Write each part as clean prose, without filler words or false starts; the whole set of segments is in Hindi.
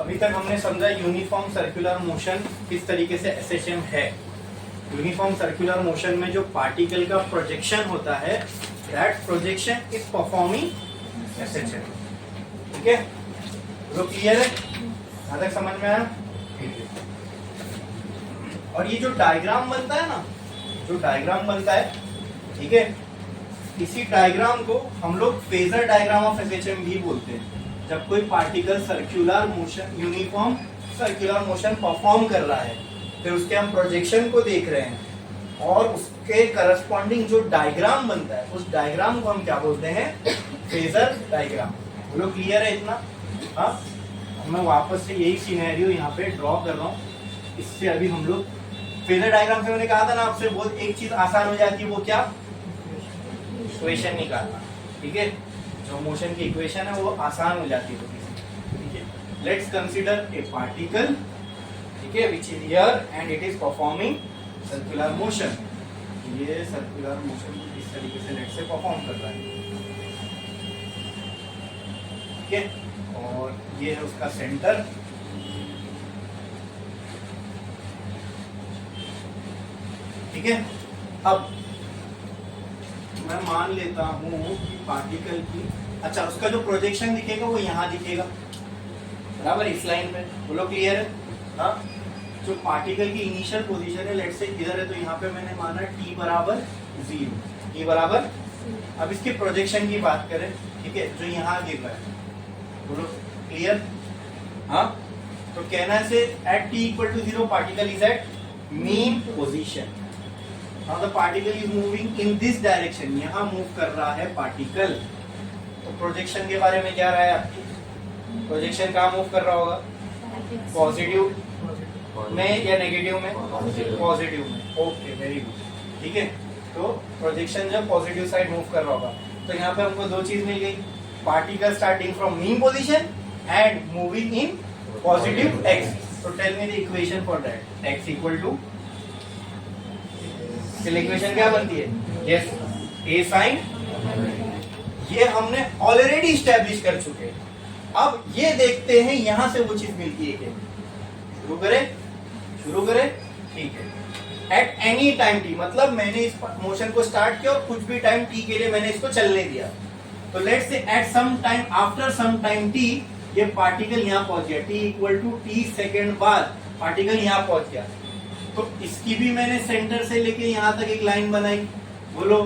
अभी तक हमने समझा यूनिफॉर्म सर्कुलर मोशन किस तरीके से एसएचएम है। यूनिफॉर्म सर्कुलर मोशन में जो पार्टिकल का प्रोजेक्शन होता है, that projection is performing SHM. ठीक है, तो क्लियर है? यहां तक समझ में आया? और ये जो डायग्राम बनता है ना, जो डायग्राम बनता है, ठीक है, इसी डायग्राम को हम लोग फेजर डायग्राम ऑफ एसएचएम भी बोलते हैं। जब कोई particle circular motion, uniform circular motion perform कर रहा है, फिर उसके हम प्रोजेक्शन को देख रहे हैं और उसके करस्पॉन्डिंग जो डायग्राम बनता है, उस डायग्राम को हम क्या बोलते हैं? Phasor diagram. बोलो क्लियर है इतना? हाँ, मैं वापस से यही सिनेरियो यहाँ पे ड्रॉ कर रहा हूँ। इससे अभी हम लोग फेजर डायग्राम से मैंने कहा था ना आपसे, बहुत एक चीज आसान हो जाती है, वो क्या? इक्वेशन निकालना। ठीक है, जो मोशन की इक्वेशन है वो आसान हो जाती है। ठीक है, लेट्स कंसीडर ए पार्टिकल, ठीक है, which is here and it is performing circular motion. ये सर्कुलर मोशन इस तरीके से लेट से परफॉर्म कर रहा है। ठीक है, और ये है उसका सेंटर। ठीक है, अब मैं मान लेता हूं कि पार्टिकल की, अच्छा, उसका जो प्रोजेक्शन दिखेगा वो यहाँ दिखेगा, बराबर, इस लाइन पे। बोलो क्लियर है? हाँ, जो पार्टिकल की इनिशियल पोजीशन है, लेट्स से इधर है, तो यहाँ पे मैंने माना t बराबर 0, t बराबर। अब इसके प्रोजेक्शन की बात करें, ठीक है, जो यहाँ गिर रहा है, बोलो क्लियर? हाँ, तो कहना से at t equal to 0 particle is at mean position. Now the particle is moving in this direction, यहाँ मूव कर रहा है पार्टिकल। तो प्रोजेक्शन के बारे में क्या राय है आपकी? प्रोजेक्शन कहाँ मूव कर रहा होगा? पॉजिटिव में या नेगेटिव में? पॉजिटिव में। Okay, very good. ठीक है, तो प्रोजेक्शन जब पॉजिटिव साइड मूव कर रहा होगा, तो यहाँ पे हमको दो चीज मिल गई, particle starting from mean position and moving in positive axis. तो tell me the equation for that. x equal to, equation क्या बनती है? Yes, a sin। ये हमने ऑलरेडी स्टैब्लिश कर चुके हैं। अब ये देखते हैं यहां से वो चीज मिलती है क्या। शुरू करें? शुरू करें, ठीक है। एट एनी टाइम t, मतलब मैंने इस मोशन को स्टार्ट किया और कुछ भी टाइम t के लिए मैंने इसको चलने दिया। तो let's say at some time, after some time t, ये पार्टिकल यहाँ पहुंच गया। t equal to t second बाद पार्टिकल यहाँ पहुंच गया। तो इसकी भी मैंने सेंटर से लेके यहाँ तक एक लाइन बनाई। बोलो,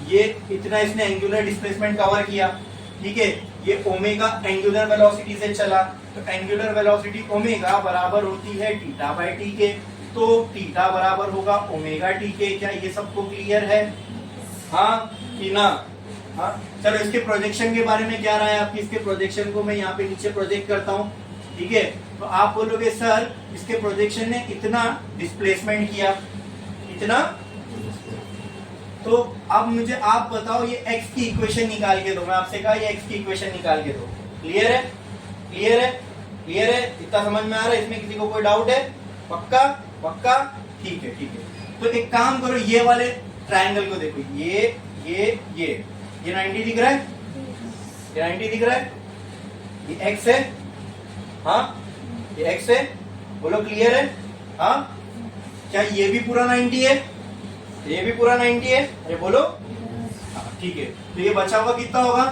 ये इतना इसने एंगुलर डिस्प्लेसमेंट कवर किया। ठीक है, ये ओमेगा एंगुलर वेलोसिटी से चला, तो एंगुलर वेलोसिटी ओमेगा बराबर होती है थीटा बाय टी के। तो थीटा बराबर होगा ओमेगा टी के। क्या ये सबको क्लियर है? हाँ कि ना? हाँ, चलो इसके प्रोजेक्शन के बारे में क्या रहा है आपकी? इसके प्रोजेक्शन को मैं यहाँ पे नीचे प्रोजेक्ट करता हूँ। ठीक है, तो आप बोलोगे सर इसके प्रोजेक्शन ने इतना डिस्प्लेसमेंट किया, इतना। तो अब मुझे आप बताओ, ये x की इक्वेशन निकाल के दो। मैं आपसे कहा ये x की इक्वेशन निकाल के दो। क्लियर है? क्लियर है? क्लियर है? इतना समझ में आ रहा है? इसमें किसी को कोई डाउट है? पक्का? पक्का? ठीक है, ठीक है। तो एक काम करो, ये वाले ट्रायंगल को देखो, ये 90 दिख रहा है? ये 90 दिख रहा है? ये x है। हाँ, ये x है। बोलो क्लियर है? हाँ, क्या ये भी पूरा 90 है? ये भी पूरा 90 है? अरे बोलो। हाँ, ठीक है। तो ये बचा हुआ कितना होगा?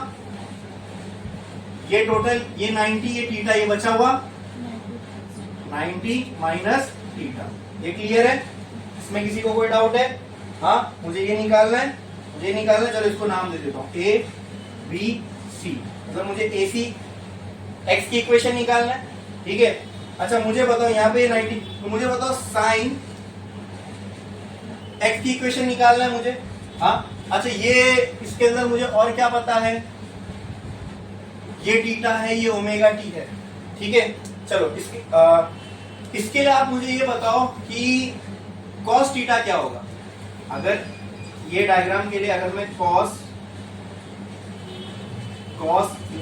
ये टोटल, ये 90, ये थीटा, ये बचा हुआ 90 माइनस थीटा। ये क्लियर है? इसमें किसी को कोई डाउट है? हाँ, मुझे ये निकालना है, मुझे निकालना है। चलो इसको नाम दे देता हूँ A B C। मतलब मुझे AC x की इक्वेशन निकालना है। ठीक है, अच्छा मुझे बताओ यहाँ पे 90, तो मुझे बताओ साइन x की इक्वेशन निकालना है मुझे। हाँ, अच्छा ये इसके अंदर मुझे और क्या पता है? ये थीटा है, ये ओमेगा टी है। ठीक है, चलो इसके लिए आप मुझे ये बताओ कि cos थीटा क्या होगा? अगर ये डायग्राम के लिए अगर मैं cos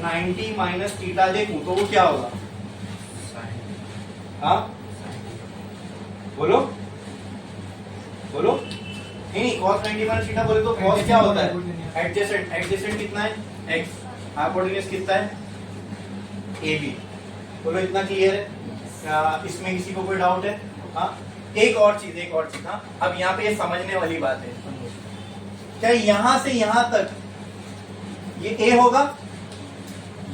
90 माइनस थीटा देखूं तो वो क्या होगा? हाँ, बोलो बोलो। नहीं, cos 90 माइनस थीटा बोले तो cos क्या होता है? एडजेसेंट। एडजेसेंट कितना है? x। हाइपोटेन्यूज कितना है? AB। बोलो इतना क्लियर है? इसमें किसी को कोई डाउट है? हाँ, एक और चीज हाँ, अब यहाँ पे ये समझने वाली बात है, क्या यहां से यहां तक ये a होगा,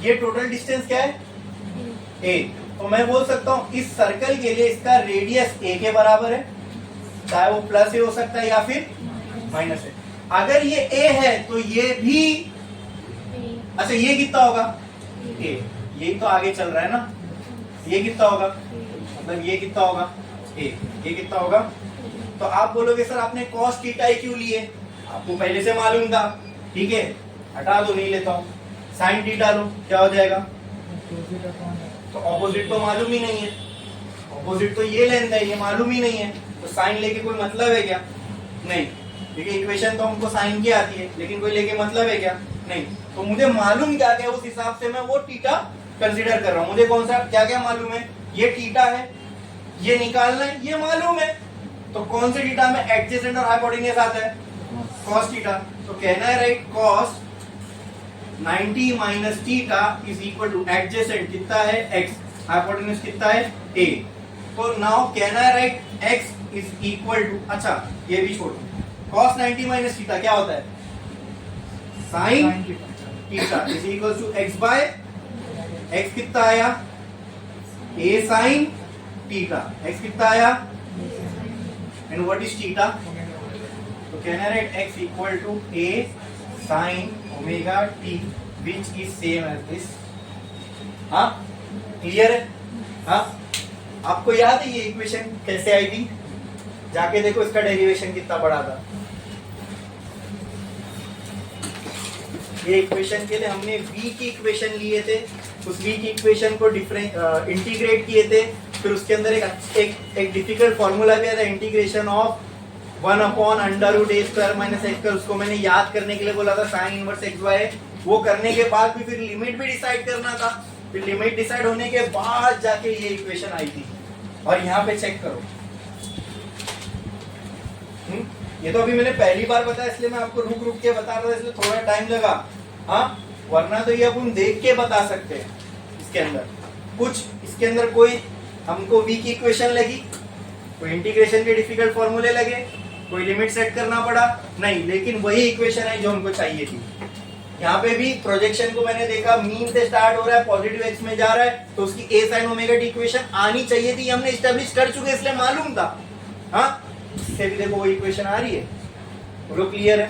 ये टोटल डिस्टेंस क्या है a, तो मैं बोल सकता हूं इस सर्कल के लिए इसका रेडियस a के बराबर है, चाहे वो प्लस a हो सकता है या फिर माइनस a। अगर ये a है तो ये भी, अच्छा ये कितना होगा a, यही तो आगे चल रहा है ना, ये कितना होगा, मतलब ये कितना होगा a, ये कितना होगा। तो आप बोलोगे सर आपने cos थीटा क्यों लिए, आपको पहले से मालूम था, ठीक है हटा दो, नहीं लेता हूं, sin थीटा लो, क्या हो जाएगा, तो ऑपोजिट तो मालूम ही नहीं है, ऑपोजिट तो ये लेंथ है, ये मालूम ही नहीं है, तो साइन लेके कोई मतलब है क्या, नहीं, देखिए इक्वेशन तो हमको साइन की आती है, लेकिन कोई लेके मतलब है क्या, नहीं। तो मुझे मालूम क्या क्या, उस हिसाब से मैं वो थीटा कंसीडर कर रहा हूँ। मुझे कौन सा क्या क्या मालूम है, ये थीटा है, ये निकालना है, ये मालूम है, तो कौन से थीटा में एडजेसेंट और हाइपोटेन्यूस आता है, cos थीटा। तो कहना है right cos 90 minus theta is equal two adjacent कितना है x, हाइपोटेन्यूस कितना है a। तो नाउ कहना है write x is equal to, अच्छा ये भी छोड़, cos 90 माइनस थीटा क्या होता है, sin theta is equal to x by x कितना आया a sin थीटा, x कितना आया एंड व्हाट इज थीटा, तो कहना है write x equal to a sin omega t which is same as this। हाँ क्लियर है? हाँ आपको याद है ये इक्वेशन कैसे आई थी, जाके देखो इसका डेरिवेशन कितना बड़ा था। ये इक्वेशन के लिए हमने v की इक्वेशन लिए थे, उस v की इक्वेशन को इंटीग्रेट किए थे, फिर उसके अंदर एक डिफिकल्ट फॉर्मूला भी आया था, integration of 1/√a² minus x, उसको मैंने याद करने के लिए बोला था sin इनवर्स xy। वो करने के बाद भी फिर लिमिट भी डिसाइड करना था, फिर लिमिट डिसाइड होने के बाद जाके ये इक्वेशन आई थी। और यहाँ पे चेक करो, ये तो अभी मैंने पहली बार बताया इसलिए मैं आपको रुक रुक के बता रहा था, इसलिए थोड़ा टाइम लगा, हाँ वरना तो ये अपन देख के बता सकते हैं। इसके अंदर कुछ, इसके अंदर कोई हमको v की इक्वेशन लगी, कोई इंटीग्रेशन के डिफिकल्ट फॉर्मूले लगे, कोई लिमिट सेट करना पड़ा नहीं, लेकिन वही इक्वेशन है जो हमको चाहिए थी। यहाँ पे भी प्रोजेक्शन को मैंने देखा, मीन से स्टार्ट हो रहा है, पॉजिटिव एक्स में जा रहा है, तो उसकी a sin omega t equation आनी चाहिए थी, हमने एस्टेब्लिश कर चुके इसलिए मालूम था। हाँ इससे भी देखो वो इक्वेशन आ रही है, बोलो क्लियर है।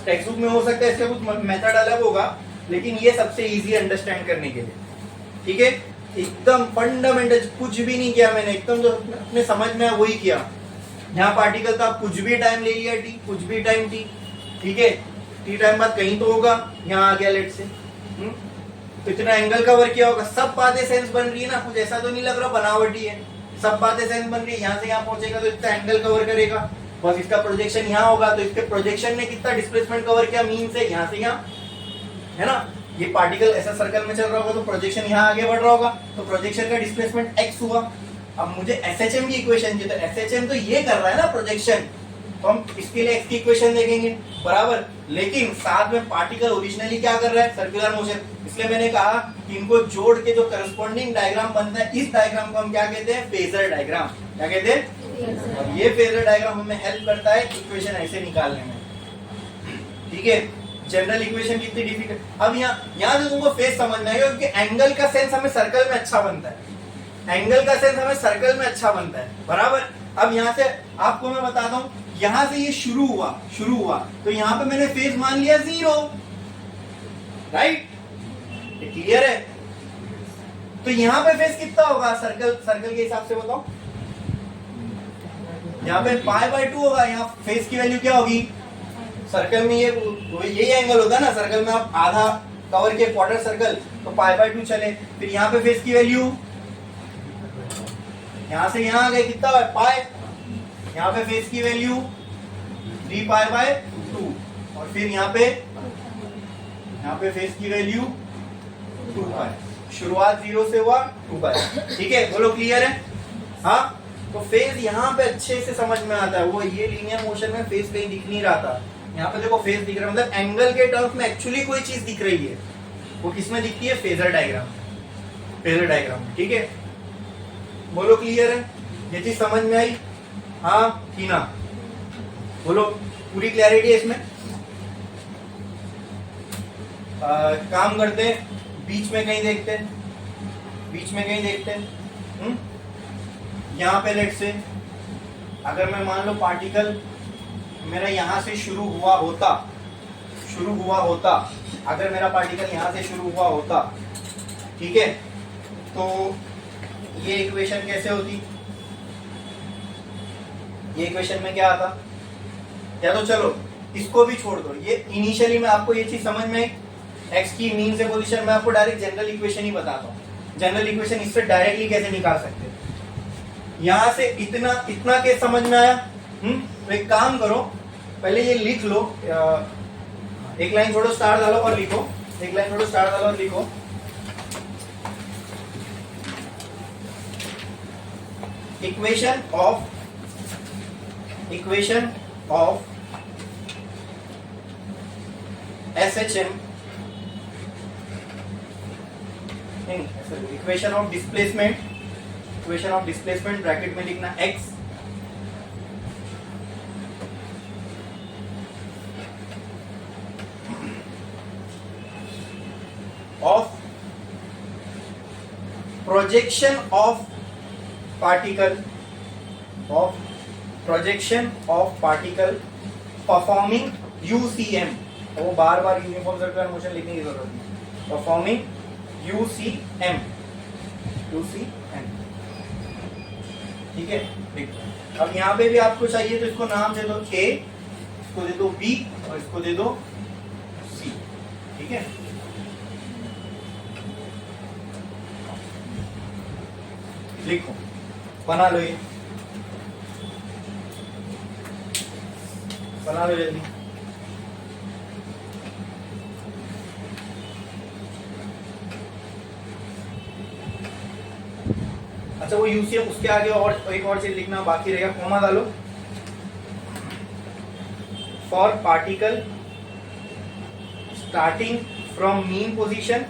टेक्स्ट बुक में हो सकता है इसका कुछ मेथड अलग होगा, लेकिन ये सबसे इजी अंडरस्टैंड करने के लिए, ठीक है। एकदम फंडामेंटल, कुछ भी नहीं किया मैंने, एकदम जो अपने समझ में वही किया। यहाँ पार्टिकल था, कुछ भी टाइम ले लिया t, कुछ भी टाइम t, ठीक है, t टाइम बाद कहीं तो होगा, यहाँ आ गया लेट से, तो इतना एंगल कवर किया होगा, सब बातें सेंस बन रही है ना, कुछ ऐसा तो नहीं लग रहा बनावटी है, सब बातें सेंस बन रही है। यहाँ से यहाँ पहुंचेगा तो इतना एंगल कवर करेगा, बस इसका प्रोजेक्शन यहाँ होगा, तो इसके प्रोजेक्शन ने कितना डिस्प्लेसमेंट कवर किया, मीन से यहाँ है ना। ये पार्टिकल ऐसा सर्कल में चल रहा होगा तो प्रोजेक्शन यहाँ आगे बढ़ रहा होगा, तो प्रोजेक्शन का डिस्प्लेसमेंट x हुआ। अब मुझे SHM की इक्वेशन चाहिए, तो SHM तो ये कर रहा है ना प्रोजेक्शन, तो हम इसके लिए x की इक्वेशन देखेंगे बराबर, लेकिन साथ में पार्टिकल ओरिजिनली क्या कर रहा है, सर्कुलर मोशन, इसलिए मैंने कहा कि इनको जोड़ के जो करस्पॉन्डिंग डायग्राम बनता है, इस डायग्राम को हम क्या कहते हैं, फेजर डायग्राम। क्या कहते हैं, और ये फेजर डायग्राम हमें हेल्प करता है इक्वेशन ऐसे निकालने में, ठीक है। जनरल इक्वेशन कितनी डिफिकल्ट, अब यहाँ से तुमको फेस समझना है, क्योंकि एंगल का सेंस हमें सर्कल में अच्छा बनता है, एंगल का सेंस हमें सर्कल में अच्छा बनता है बराबर। अब यहाँ से आपको मैं बताता हूँ, यहाँ से ये शुरू हुआ तो यहाँ पे मैंने फेस मान लिया 0, राइट, ये क्लियर है। तो यहाँ पे फेस कितना होगा सर्कल के हिसाब से बताओ, यहाँ पे π/2 होगा, यहाँ फेस की वैल्यू क्या होगी, सर्कल में यही एंगल होता है ना, सर्कल में आप आधा कवर किए क्वार्टर सर्कल, तो π/2 चले। फिर यहाँ पे फेस की वैल्यू, यहाँ से यहाँ आ गए कितना है पाई, यहाँ पे फेस की वैल्यू 3π/2, और फिर यहाँ पे फेस की वैल्यू 2π, शुरुआत 0 से हुआ 2π, ठीक है, बोलो क्लियर है। हाँ तो फेज यहाँ पे अच्छे से समझ में आता है, वो ये लीनियर मोशन में फेज कहीं दिख नहीं रहा था, यहाँ पे देखो फेज दिख रहा है, मतलब एंगल के टर्म्स में एक्चुअली कोई चीज दिख रही है, वो किसमें दिखती है, फेजर डायग्राम। फेजर डायग्राम में, ठीक है। बोलो क्लियर है, ये चीज समझ में आई, हाँ कि ना? बोलो पूरी क्लैरिटी है इसमें। काम करते हैं, बीच में कहीं देखते हैं, बीच में कहीं देखते हैं। यहाँ पे लेट से अगर मैं मान लो पार्टिकल मेरा यहाँ से शुरू हुआ होता, अगर मेरा पार्टिकल यहाँ से शुरू हुआ होता, ठीक है, तो ये इक्वेशन कैसे होती? ये इक्वेशन में क्या आता? या तो चलो इसको भी छोड़ दो, ये इनिशियली में आपको ये चीज समझ में, एक्स की मीन से पोजीशन में आपको डायरेक्ट जनरल इक्वेशन ही बताता हूँ। जनरल इक्वेशन इससे डायरेक्टली कैसे निकाल सकते हैं? यहां से इतना केस समझ में आया? तो एक काम करो, पहले ये लिख लो, एक लाइन छोड़ो स्टार डालो और लिखो, एक लाइन छोड़ो स्टार डालो और लिखो। Equation of SHM, equation of displacement bracket में लिखना x of projection of particle performing UCM, वो बार बार यूनिफॉर्म सर्कुलर मोशन लिखने की जरूरत नहीं, परफॉर्मिंग UCM, ठीक है। अब यहाँ पे भी आपको चाहिए तो इसको नाम दे दो A, इसको दे दो B और इसको दे दो C, ठीक है। लिखो, बना लो, ये बना लो जल्दी। अच्छा वो यूसीएम, उसके आगे और एक और चीज लिखना बाकी रहेगा, कॉमा डालो। For particle starting from mean position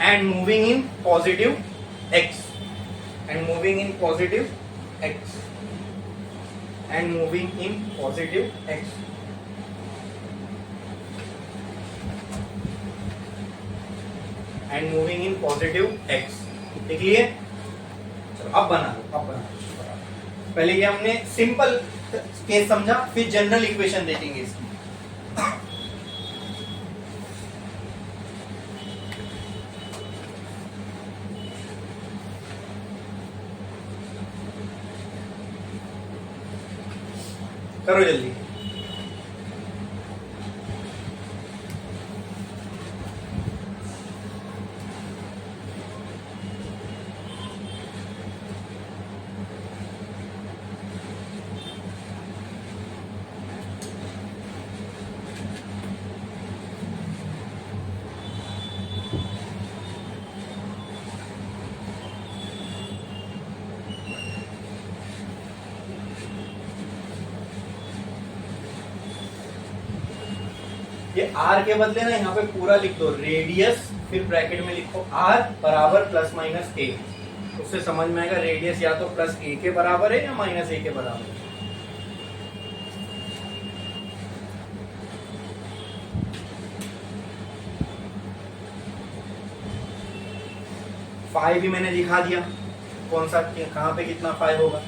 and moving in positive x and moving in positive x and moving in positive x and moving in positive x, लिख लिए? चलो अब बना लो, अब बना लो। पहले ये हमने सिंपल केस समझा, फिर जनरल इक्वेशन देखेंगे इसकी। करो जल्दी। ये r के बदले ना यहाँ पे पूरा लिख दो, रेडियस, फिर ब्रैकेट में लिखो r बराबर प्लस माइनस a, उससे समझ में आएगा रेडियस या तो प्लस a के बराबर है या माइनस a के बराबर है। फाई भी मैंने दिखा दिया, कौन सा कहाँ पे कितना फाई होगा।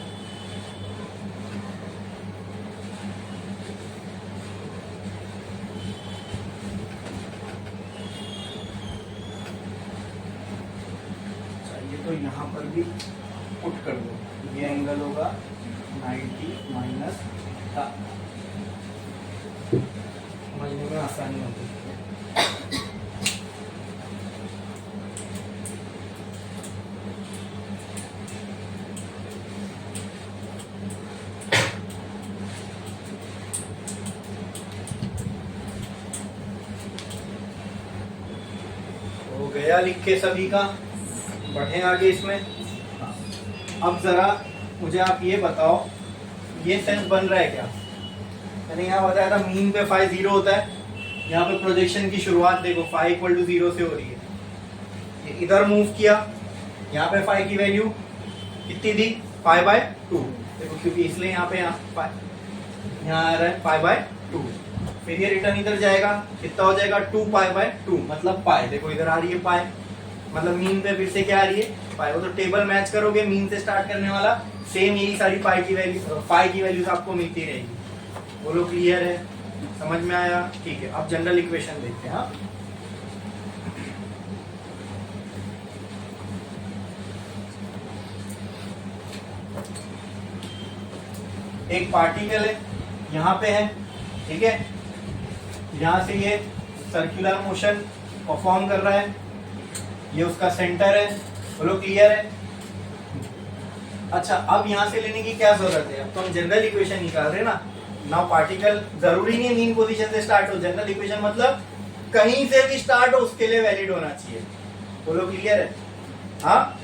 तो यहाँ पर भी पुट कर दो, ये एंगल होगा 90 माइनस, समझने में आसानी होती है। हो गया लिख के सभी का, बढ़े आगे इसमें। अब जरा मुझे आप ये बताओ, ये सेंस बन रहा है क्या? मैंने यहाँ बताया था मीन पे फाई 0 होता है, यहाँ पे प्रोजेक्शन की शुरुआत देखो फाई इक्वल टू 0 से हो रही है, ये इधर मूव किया, यहाँ पे फाई की वैल्यू कितनी दी, पाई बाय 2, देखो क्योंकि इसलिए यहाँ पे यहाँ आ रहा है पाई बाय 2, फिर ये रिटर्न इधर जाएगा, कितना हो जाएगा 2 पाई बाय 2, मतलब पाई, देखो इधर आ रही है पाई, मतलब मीन पे फिर से क्या आ रही है पाई, वो तो टेबल मैच करोगे मीन से स्टार्ट करने वाला, सेम यही सारी पाई की वैल्यूज आपको मिलती रहेगी। बोलो क्लियर है, समझ में आया? ठीक है, अब जनरल इक्वेशन देखते हैं। हाँ, एक पार्टिकल है यहाँ पे है, ठीक है, यहाँ से ये सर्कुलर मोशन परफॉर्म कर रहा है, ये उसका सेंटर है, बोलो क्लियर है? अच्छा, अब यहाँ से लेने की क्या जरूरत है, अब तो हम जनरल इक्वेशन निकाल रहे हैं ना। नाउ पार्टिकल जरूरी नहीं मीन पोजीशन से स्टार्ट हो, जनरल इक्वेशन मतलब कहीं से भी स्टार्ट हो उसके लिए वैलिड होना चाहिए। बोलो क्लियर है? हाँ,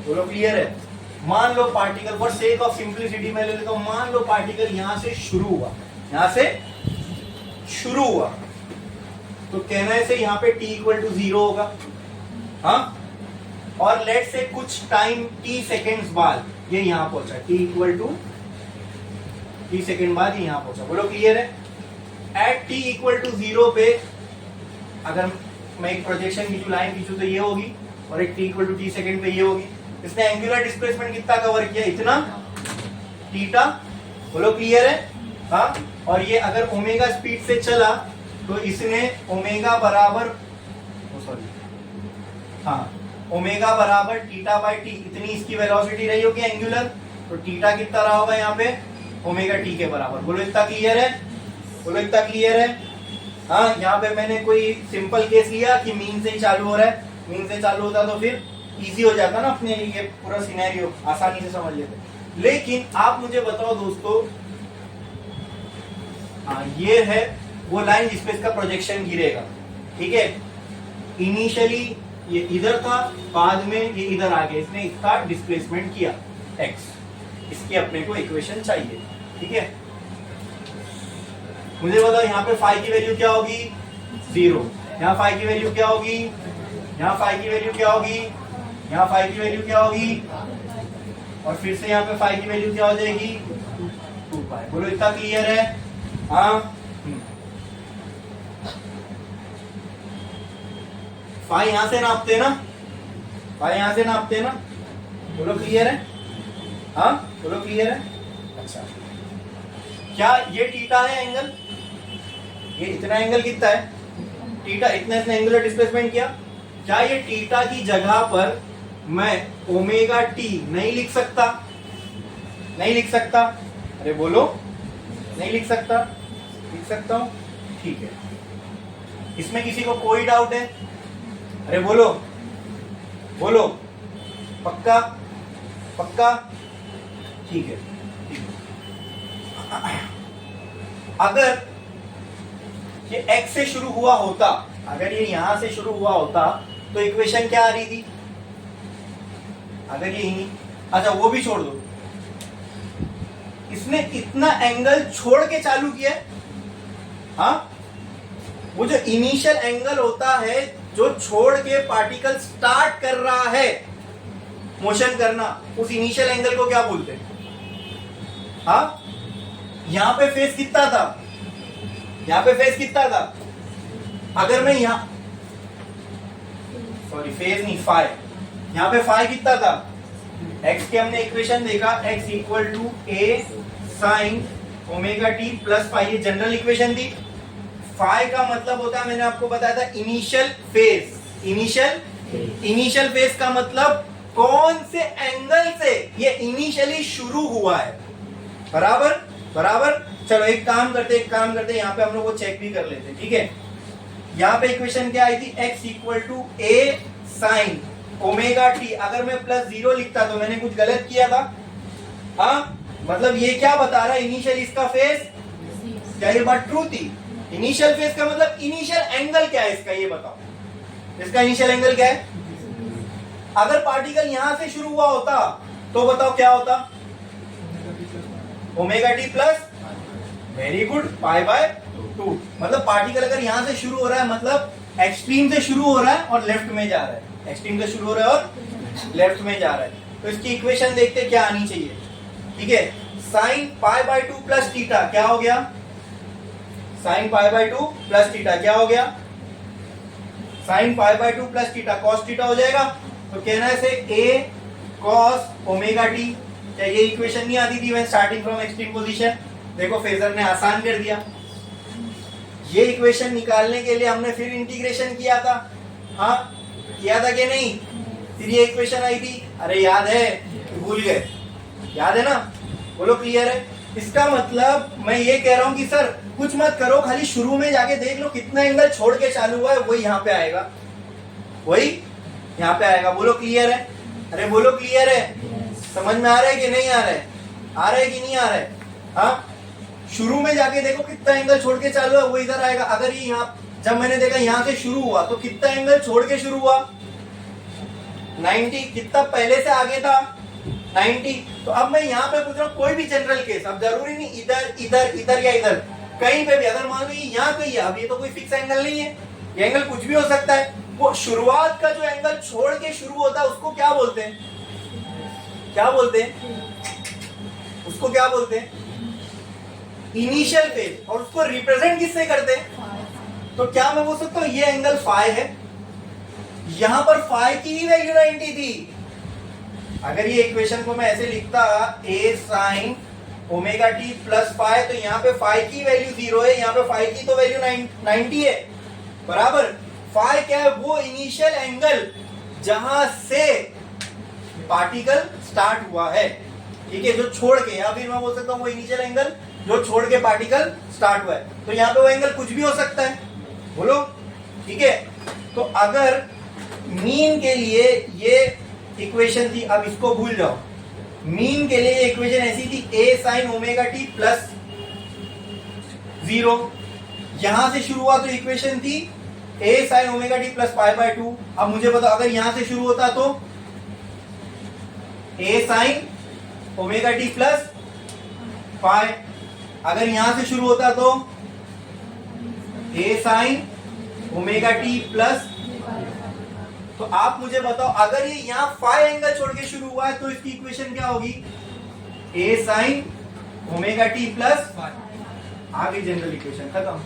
बोलो क्लियर है? मान लो particle, for sake of simplicity मैं ले लेता हूं, मान लो पार्टिकल यहां से शुरू हुआ, यहां से शुरू हुआ, तो कहना से यहाँ पे t इक्वल टू 0 होगा, हाँ, और लेट से कुछ टाइम t सेकेंड्स बाद ये यहां पहुंचा, t equal to t second बाद ये यहां पहुंचा। बोलो क्लियर है? एट t इक्वल टू 0 पे अगर मैं एक प्रोजेक्शन खींचू, लाइन खींचू, तो ये होगी, और एक t equal to t second पे ये होगी। इसने एंगुलर डिस्प्लेसमेंट कितना कवर किया, इतना, थीटा। बोलो क्लियर है? हाँ, और ये अगर ओमेगा स्पीड से चला तो इसने ओमेगा बराबर, सॉरी, हाँ, ओमेगा बराबर थीटा बाई टी, इतनी इसकी वेलोसिटी रही होगी एंगुलर, तो थीटा कितना रहा होगा यहाँ पे, ओमेगा टी के बराबर। बोलो इतना क्लियर है? बोलो इतना क्लियर है? हाँ, यहाँ पे मैंने कोई सिंपल केस लिया कि मीन से ही चालू हो रहा है, मीन से चालू होता तो फिर इजी हो जाता ना अपने लिए, पूरा सिनेरियो आसानी से समझ लेते। लेकिन आप मुझे बताओ दोस्तों, हाँ, ये है वो लाइन जिसपे इसका प्रोजेक्शन गिरेगा, ठीक है, इनिशियली ये इधर था, बाद में ये इधर आ गया, इसने इसका डिस्प्लेसमेंट किया x, इसकी अपने को इक्वेशन चाहिए, ठीक है। मुझे बताओ यहाँ पे फाई की वैल्यू क्या होगी, 0, यहाँ फाई की वैल्यू क्या होगी, यहाँ फाई की वैल्यू क्या होगी, यहाँ फाई की वैल्यू क्या होगी, और फिर से यहाँ पे फाई की वैल्यू क्या हो जाएगी, 2 पाई। बोलो इतना क्लियर है? हाँ, फाई यहां से नापते ना, फाई यहां से नापते ना, बोलो क्लियर है? हाँ, बोलो क्लियर है? अच्छा, क्या ये थीटा है एंगल, ये इतना एंगल कितना है, थीटा, इतना इसने एंगुलर डिस्प्लेसमेंट किया, क्या ये थीटा की जगह पर मैं ओमेगा टी नहीं लिख सकता, नहीं लिख सकता? अरे बोलो, नहीं लिख सकता? लिख सकता हूं, ठीक है। इसमें किसी को कोई डाउट है? अरे बोलो, बोलो, पक्का? पक्का? ठीक है, ठीक है। अगर ये x से शुरू हुआ होता, अगर ये यहां से शुरू हुआ होता तो इक्वेशन क्या आ रही थी, अगर ये नहीं, अच्छा वो भी छोड़ दो, इसने इतना एंगल छोड़ के चालू किया, हाँ, वो जो इनिशियल एंगल होता है जो छोड़ के पार्टिकल स्टार्ट कर रहा है मोशन करना, उस इनिशियल एंगल को क्या बोलते हैं? हाँ, यहां पे फेस कितना था, यहां पे फेस कितना था, अगर मैं यहां, सॉरी फेस नहीं, फाई, यहां पे फाई कितना था, x के हमने इक्वेशन देखा, x equal to a sine omega t plus phi, ये जनरल इक्वेशन थी। फाई का मतलब होता है, मैंने आपको बताया था, इनिशियल फेज, इनिशियल फेज का मतलब कौन से एंगल से ये इनिशियली शुरू हुआ है, बराबर बराबर। चलो एक काम करते यहाँ पे हम लोग वो चेक भी कर लेते, ठीक है। यहाँ पे इक्वेशन क्या आई थी, x equal to a sine omega t, अगर मैं प्लस 0 लिखता तो मैंने कुछ गलत किया था, हाँ, मतलब ये क्या बता रहा है, इनिशियल इसका फेज, क्या ये बात ट्रू थी? इनिशियल फेज का मतलब इनिशियल एंगल क्या है इसका, ये बताओ, इसका इनिशियल एंगल क्या है? अगर पार्टिकल यहां से शुरू हुआ होता तो बताओ क्या होता, omega t plus, very good, pi by 2। 2, मतलब पार्टिकल अगर यहां से शुरू हो रहा है मतलब एक्सट्रीम से शुरू हो रहा है और लेफ्ट में जा रहा है, एक्सट्रीम से शुरू हो रहा है और लेफ्ट में जा रहा है, तो इसकी इक्वेशन देखते क्या आनी चाहिए। ठीक है, sine pi by 2 plus theta क्या हो गया, sine pi by 2 plus theta क्या हो गया, sine pi by 2 plus theta cos theta हो जाएगा। तो कहना है से a cos ओमेगा टी, क्या ये इक्वेशन नहीं आती थी when starting from extreme position. देखो फेजर ने आसान कर दिया, ये इक्वेशन निकालने के लिए हमने फिर इंटीग्रेशन किया था, हाँ किया था कि नहीं, फिर ये इक्वेशन आई थी, अरे याद है भूल गए, याद है ना, बोलो क्लियर है। इसका मतलब मैं ये कह रहा हूं कि सर कुछ मत करो, खाली शुरू में जाके देख लो कितना एंगल छोड़ के चालू हुआ है, वही यहाँ पे आएगा, वही यहाँ पे आएगा। बोलो क्लियर है, अरे बोलो क्लियर है, समझ में आ रहा है कि नहीं आ रहा है, आ रहा है कि नहीं आ रहा है, हाँ शुरू में जाके देखो कितना एंगल छोड़ के चालू है वो इधर आएगा। अगर ये यहाँ, जब मैंने देखा यहाँ से शुरू हुआ तो कितना एंगल छोड़ के शुरू हुआ, 90, कितना पहले से आगे था 90। तो अब मैं यहाँ पे पूछ रहा हूँ कोई भी जनरल केस, अब जरूरी नहीं इधर इधर इधर या इधर, कहीं पे भी अगर मान लो ये यहाँ कहीं है, अब ये तो कोई फिक्स एंगल नहीं है, ये एंगल कुछ भी हो सकता है। वो शुरुआत का जो एंगल छोड़ के शुरू होता है उसको क्या बोलते हैं, क्या बोलते हैं, उसको क्या बोलते हैं, इनिशियल फेज। और उसको रिप्रेजेंट किससे करते हैं, तो क्या मैं बोल सकता हूँ ये एंगल फाई है, यहां पर फाई की ही वैल्यू 90 थी। अगर ये इक्वेशन को मैं ऐसे लिखता a sin omega t plus phi, तो यहाँ पे फाई की वैल्यू 0 है, यहाँ पे फाई की तो वैल्यू 90 है, बराबर। फाई क्या है, वो इनिशियल एंगल जहां से पार्टिकल स्टार्ट हुआ है, ठीक है, जो छोड़ के, या फिर मैं बोल सकता हूँ वो इनिशियल एंगल जो छोड़ के पार्टिकल स्टार्ट हुआ है। तो यहाँ पे वो एंगल कुछ भी हो सकता है, बोलो ठीक है। तो अगर मीन के लिए ये इक्वेशन थी, अब इसको भूल जाओ, मीन के लिए ये इक्वेशन ऐसी थी a sin omega t plus 0, यहां से शुरू हुआ तो इक्वेशन थी a sin omega t plus pi by 2। अब मुझे बताओ अगर यहां से शुरू होता तो a sin omega t plus pi, अगर यहां से शुरू होता तो a sin omega t plus. तो आप मुझे बताओ अगर ये यहाँ फाई एंगल छोड़ के शुरू हुआ है तो इसकी इक्वेशन क्या होगी, a sin omega t plus, आ गई जनरल इक्वेशन, खत्म।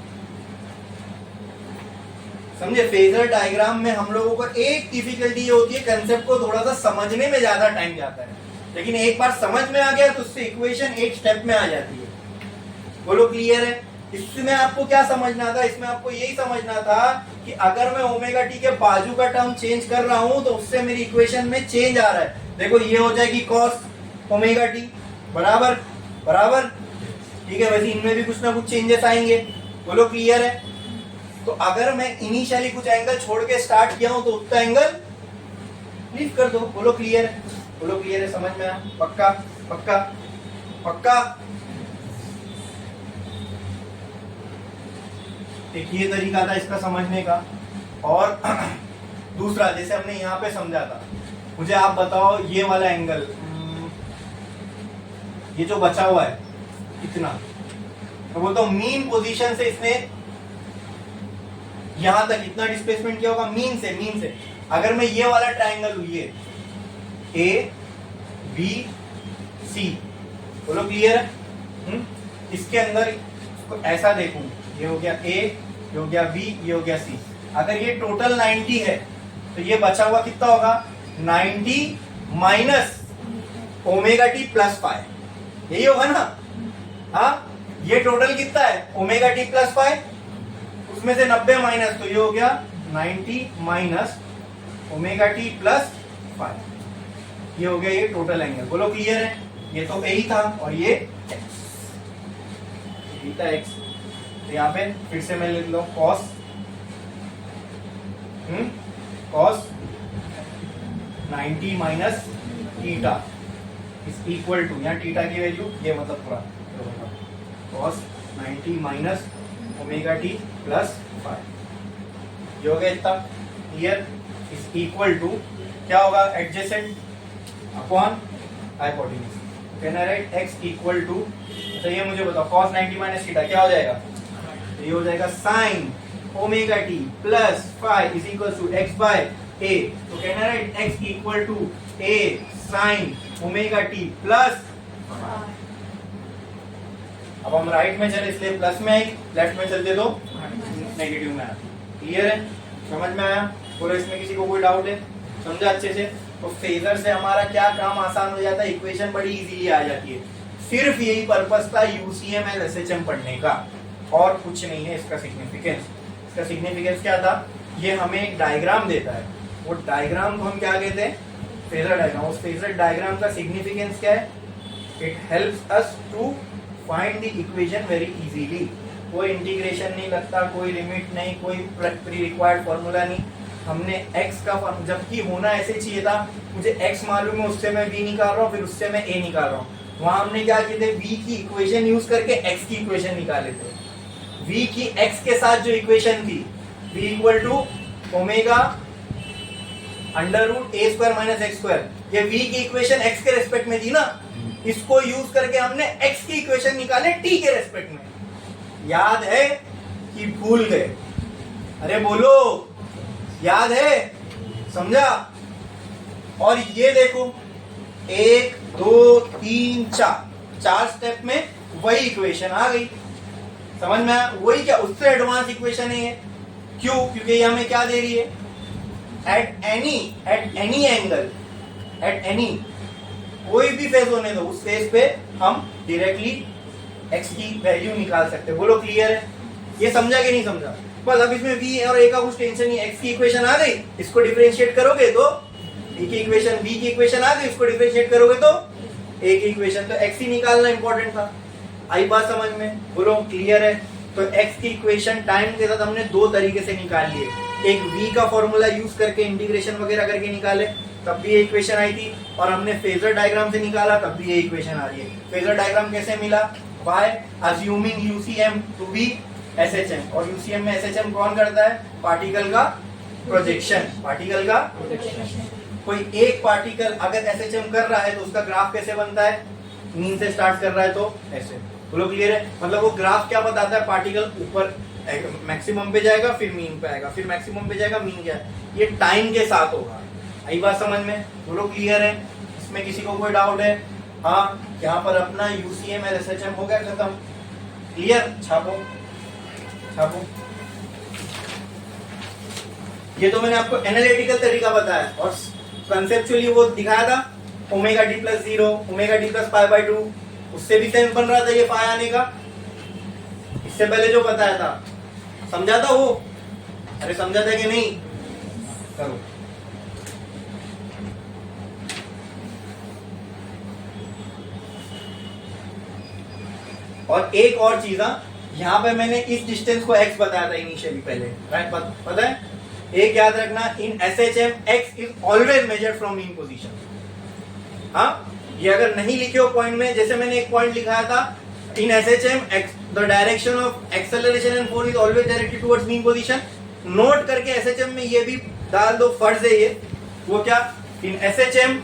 समझे, फेजर डायग्राम में हम लोगों को एक डिफिकल्टी ये होती है, कंसेप्ट को थोड़ा सा समझने में ज्यादा टाइम जाता है, लेकिन एक बार समझ में आ गया तो उससे इक्वेशन एक स्टेप में आ जाती है। बोलो क्लियर है। इसमें आपको क्या समझना था, इसमें आपको यही समझना था कि अगर मैं ओमेगा टी के बाजू का टर्म चेंज कर रहा हूं तो उससे मेरी इक्वेशन में चेंज आ रहा है। देखो ये हो जाएगी कॉस ओमेगा टी, बराबर बराबर, ठीक है। वैसे इनमें भी कुछ ना कुछ चेंजेस आएंगे, बोलो क्लियर है। तो अगर मैं इनिशियली कुछ एंगल छोड़ के स्टार्ट किया हूं तो उतना एंगल लीव कर दो, बोलो क्लियर है, बोलो क्लियर है, समझ में आया, पक्का पक्का पक्का। एक ये तरीका था इसका समझने का। और दूसरा, जैसे हमने यहाँ पे समझा था, मुझे आप बताओ ये वाला एंगल, ये जो बचा हुआ है इतना, तो बोलता हूँ मीन पोजीशन से इसने यहां तक इतना डिस्प्लेसमेंट किया होगा, मीन से, मीन से। अगर मैं ये वाला ट्राइंगल हूं, ये ए बी सी, बोलो क्लियर है, इसके अंदर इसको ऐसा देखूं, ये हो गया ए, ये हो गया बी, ये हो गया सी। अगर ये टोटल 90 है तो ये बचा हुआ कितना होगा, 90 minus omega t plus five, यही होगा ना। हाँ, ये टोटल कितना है, ओमेगा टी प्लस फाइव, उसमें से 90 माइनस, तो ये हो गया 90 minus omega t plus five, ये हो गया ये टोटल एंगल। बोलो क्लियर है। ये तो ए ही था और ये एक्स, ये था एक्स। तो यहाँ पे फिर से मैं लिख लो cos, cos 90 minus theta is equal to, यहाँ थीटा की वैल्यू ये मतलब पूरा cos 90 minus omega t plus 5, ये हो गया इतना क्लियर। इज इक्वल टू क्या होगा, एडजेसेंट अपॉन हाइपोटेन्यूज, कहना राइट, एक्स इक्वल टू। अच्छा ये मुझे बताओ कॉस 90 माइनस थीटा क्या हो जाएगा, तो ये हो जाएगा sine omega t plus phi is equal to x by a. तो कहना है x equal to a sine omega t plus. अब हम राइट में चले इसलिए प्लस में आई, लेफ्ट में चलते तो नेगेटिव में आया। क्लियर है, समझ में आया? और इसमें किसी को कोई डाउट है? समझा अच्छे से? तो फेजर से हमारा क्या काम आसान हो जाता है, इक्वेशन बड़ी इजीली आ जाती है। सिर्फ यही पर्पस था यूसीएम एंड एसएचएम पढ़ने का, और कुछ नहीं है इसका सिग्निफिकेंस। इसका सिग्निफिकेंस क्या था? ये हमें एक डायग्राम देता है, वो डायग्राम को हम क्या कहते हैं? Phasor diagram. उस फेजर डायग्राम का सिग्निफिकेंस क्या है? It helps us to find the equation very easily. कोई इंटीग्रेशन नहीं लगता, कोई लिमिट नहीं, कोई प्री रिक्वायर्ड फॉर्मूला नहीं। हमने x का जबकि होना ऐसे चाहिए था, मुझे x मालूम है, उससे मैं v निकाल रहा हूँ, फिर उससे मैं a निकाल रहा हूँ। वहां हमने क्या किए थे? v की इक्वेशन यूज करके x की इक्वेशन निकाले थे। v की x के साथ जो इक्वेशन थी v equal to omega under root a square minus x square, ये v की इक्वेशन x के रेस्पेक्ट में थी ना, इसको यूज करके हमने x की इक्वेशन निकाले t के रेस्पेक्ट में। याद है कि भूल गए? अरे बोलो, याद है? समझा? और ये देखो 1 2 3 4 स्टेप में वही इक्वेशन आ गई। समझ में आया? वही क्या, उससे एडवांस इक्वेशन है ये। क्यों? क्योंकि ये हमें क्या दे रही है? At any angle, at any, कोई भी फेज होने दो, उस फेज पे हम डायरेक्टली x की वैल्यू निकाल सकते हैं। बोलो क्लियर है? ये समझा कि नहीं समझा? बस अब इसमें v और a का कुछ टेंशन नहीं है। x की इक्वेशन आ गई, इसको डिफरेंशिएट करोगे तो a की इक्वेशन, v की इक्वेशन आ गई, इसको डिफरेंशिएट करोगे तो a की इक्वेशन। तो x ही निकालना इंपॉर्टेंट था। आई बात समझ में? बोलो क्लियर है? तो x की इक्वेशन टाइम के साथ हमने दो तरीके से निकाल लिए। एक v का फॉर्मूला यूज करके इंटीग्रेशन वगैरह करके निकाले, तब भी ये इक्वेशन आई थी, और हमने फेजर डायग्राम से निकाला, तब भी ये इक्वेशन आ रही है। फेजर डायग्राम कैसे मिला? By assuming UCM to be SHM, और यूसीएम में एसएचएम कौन करता है? पार्टिकल का प्रोजेक्शन। पार्टिकल का कोई एक पार्टिकल अगर एसएचएम कर रहा है तो उसका ग्राफ कैसे बनता है? मीन से स्टार्ट कर रहा है तो ऐसे। बोलो क्लियर है? मतलब वो ग्राफ क्या बताता है? पार्टिकल ऊपर मैक्सिमम पे जाएगा, फिर मीन पे आएगा, फिर मैक्सिमम पे जाएगा, मीन क्या है? ये टाइम के साथ होगा। आई बात समझ में? बोलो क्लियर है? इसमें किसी को कोई डाउट है? हाँ, यहाँ पर अपना यूसीएम और एसएचएम हो गया खत्म। क्लियर? छापो छापो। ये तो मैंने आपको एनालिटिकल तरीका बताया, और कंसेप्चुअली वो दिखाया था omega D plus 0, omega D plus pi by 2, उससे भी सेंस बन रहा था ये पाई आने का। इससे पहले जो बताया था, समझा था वो? अरे समझा था कि नहीं? करो। और एक और चीज, यहाँ पे मैंने इस डिस्टेंस को x बताया था इनिशियली पहले, राइट? पता है? एक याद रखना, in SHM x is always measured from mean position. हाँ, ये अगर नहीं लिखे हो पॉइंट में, जैसे मैंने एक पॉइंट लिखाया था, in SHM the direction of acceleration and force is always directed towards mean position. Note करके एसएचएम में ये भी डाल दो, फर्ज है ये। वो क्या? In SHM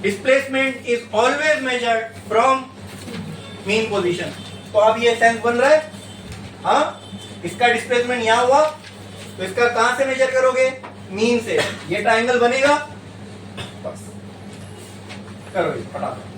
displacement is always measured from mean position. तो अब ये सेंस बन रहा है? हाँ, इसका डिस्प्लेसमेंट यहां हुआ, तो इसका कहां से मेजर करोगे? मीन से। ये ट्रायंगल बनेगा, बस करो ये फटाफट।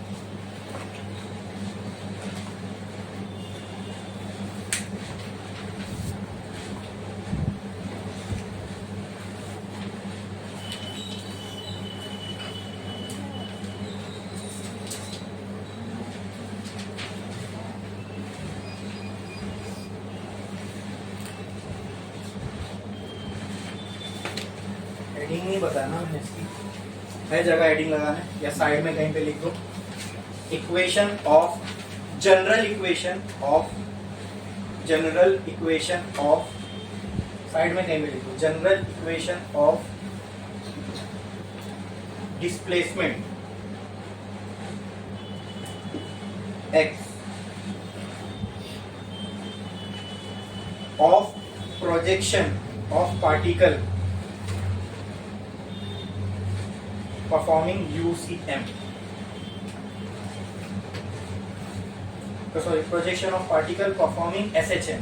हेडिंग नहीं बताना मैंने इसकी, है जगह हेडिंग लगाना, या साइड में कहीं पे लिख दो। Equation of general equation of side में कहीं पे लिख दो, general equation of displacement x of projection of particle performing UCM. Sorry, projection of particle performing SHM.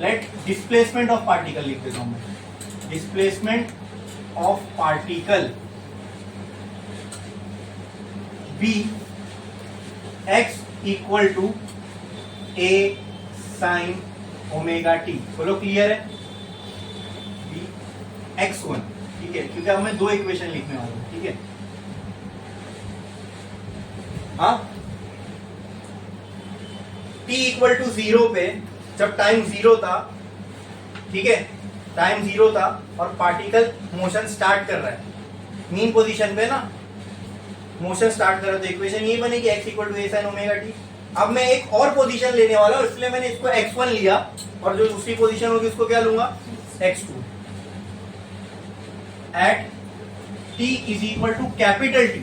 Let displacement of particle लिख देता हूं मैं, displacement of particle be x equal to a sine omega t. बोलो क्लियर है? बी x1, ठीक है, क्योंकि अब मैं दो इक्वेशन लिखने वाला हूं, ठीक है। हाँ, t इक्वल टू 0 पे जब टाइम 0 था, ठीक है, टाइम 0 था और पार्टिकल मोशन स्टार्ट कर रहा है मीन पोजीशन पे ना, मोशन स्टार्ट कर रहा है, तो इक्वेशन ये बनेगी x equal to a sine omega t. अब मैं एक और पोजीशन लेने वाला हूं, इसलिए मैंने इसको x1 लिया और जो दूसरी पोजीशन होगी उसको क्या लूंगा, x2 at t is equal to capital T।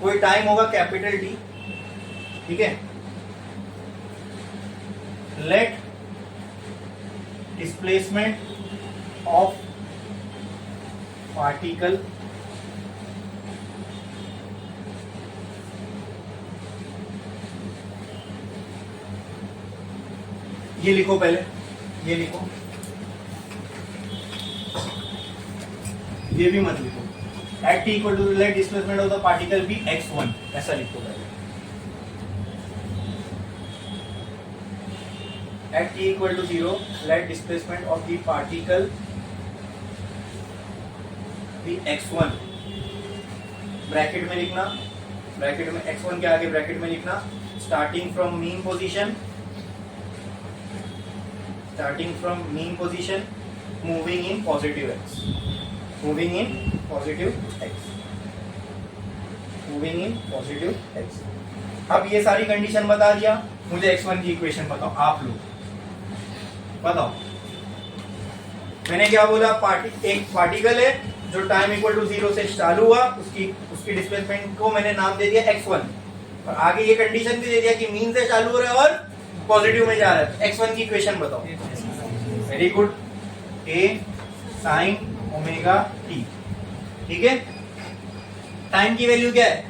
कोई टाइम होगा कैपिटल T, ठीक है। लेट डिस्प्लेसमेंट ऑफ पार्टिकल ये लिखो, पहले ये लिखो, ये भी मत लिखो, at t equal to let displacement of the particle be x1, ऐसा लिखो पहले। At t equal to 0 let displacement of the particle be x1, bracket में लिखना, ब्रैकेट में x1 के आगे ब्रैकेट में लिखना, starting from mean position, starting from mean position, moving in positive x, moving in positive x, moving in positive x। अब ये सारी कंडीशन बता दिया, मुझे x1 की इक्वेशन बताओ, आप लोग बताओ। मैंने क्या बोला, एक पार्टिकल है जो टाइम इक्वल टू 0 से चालू हुआ, उसकी डिस्प्लेसमेंट को मैंने नाम दे दिया x1 और आगे ये कंडीशन भी दे दिया कि मीन से चालू हो रहा है और पॉजिटिव में जा रहा है। x1 की इक्वेशन बताओ। Very good, a sine omega t, ठीक है। टाइम की वैल्यू क्या है,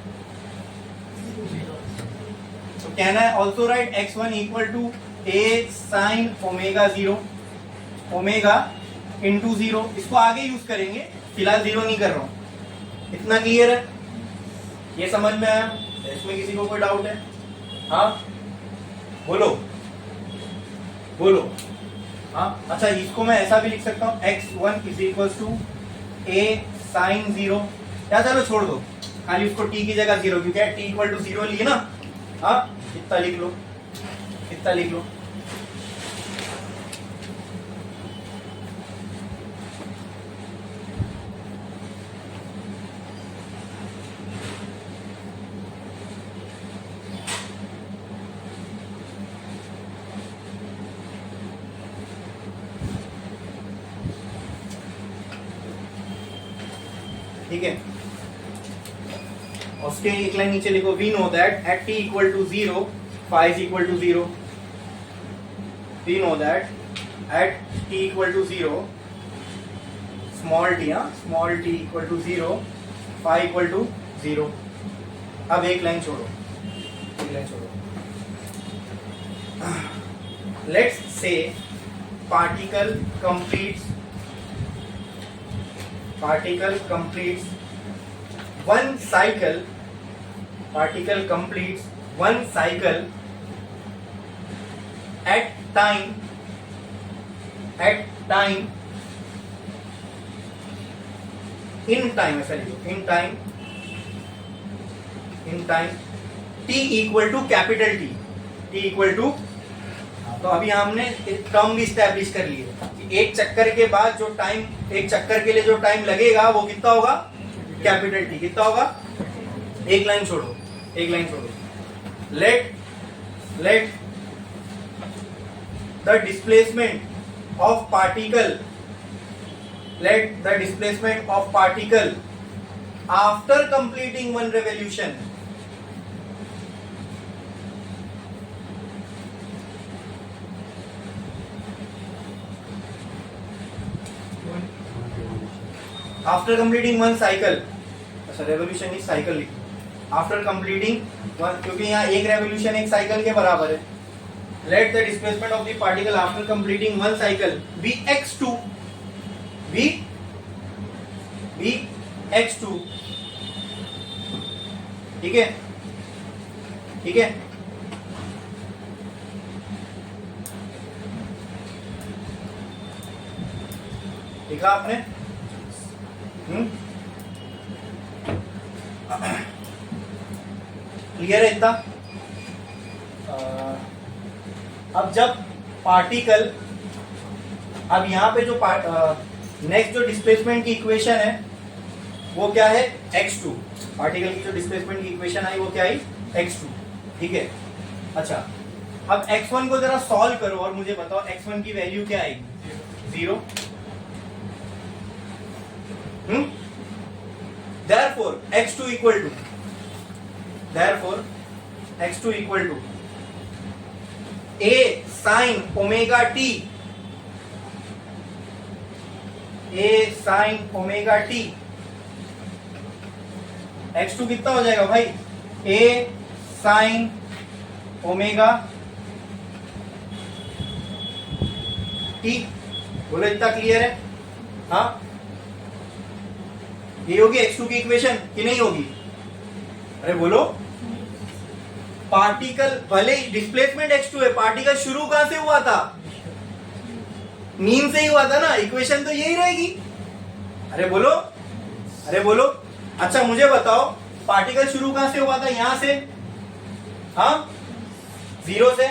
तो कहना है also write x1 equal to a sine omega 0, omega into 0, इसको आगे यूज करेंगे, फिलहाल 0 नहीं कर रहा हूं। इतना क्लियर है, ये समझ में आया? इसमें किसी को कोई डाउट है? हाँ बोलो बोलो। हाँ अच्छा, इसको मैं ऐसा भी लिख सकता हूँ, x1 is equal to a sine 0, या चलो छोड़ दो, खाली उसको t की जगह 0, क्योंकि t इक्वल टू 0 लिए ना। हाँ इतना लिख लो, इतना लिख लो। ठीक है, उसके एक लाइन नीचे लिखो, we know that at t equal to 0 phi is equal to 0। We know that at t equal to 0 small t, small t equal to 0 phi equal to 0। अब एक लाइन छोड़ो, एक लाइन छोड़ो। Let's say particle completes one cycle, particle completes one cycle at time in time, ऐसा लिखो, in time t equal to capital t equal to, तो अभी हमने एक टर्म भी स्टैब्लिश कर ली है कि एक चक्कर के बाद जो टाइम, एक चक्कर के लिए जो टाइम लगेगा वो कितना होगा, कैपिटल टी। कितना होगा, एक लाइन छोड़ो, एक लाइन छोड़ो। Let the displacement of particle, let the displacement of particle after completing one revolution, after completing one cycle, अच्छा रेवोल्यूशन इज साइकिल लिखो, आफ्टर कंप्लीटिंग वन, क्योंकि यहाँ एक रेवोल्यूशन एक साइकिल के बराबर है। let the displacement of the particle after completing one cycle be x2, be x2, ठीक है, ठीक है। लिखा आपने? क्लियर है इतना? अब जब पार्टिकल, अब यहां पे जो नेक्स्ट जो डिस्प्लेसमेंट की इक्वेशन है वो क्या है? x2। पार्टिकल की जो डिस्प्लेसमेंट की इक्वेशन आई वो क्या आई? x2, ठीक है। अच्छा, अब x1 को जरा सॉल्व करो और मुझे बताओ x1 की वैल्यू क्या आएगी? 0। Therefore x2 equal to, therefore x2 equal to a sin omega t, a sin omega t। x2 कितना हो जाएगा भाई? a sin omega t। बोलो इतना क्लियर है? हाँ, ये होगी x2 की इक्वेशन कि नहीं होगी? अरे बोलो। पार्टिकल भले डिस्प्लेसमेंट x2 है, पार्टिकल शुरू कहां से हुआ था? मीन से ही हुआ था ना, इक्वेशन तो यही रहेगी। अरे बोलो, अरे बोलो। अच्छा मुझे बताओ पार्टिकल शुरू कहां से हुआ था? यहां से, हाँ, 0 से।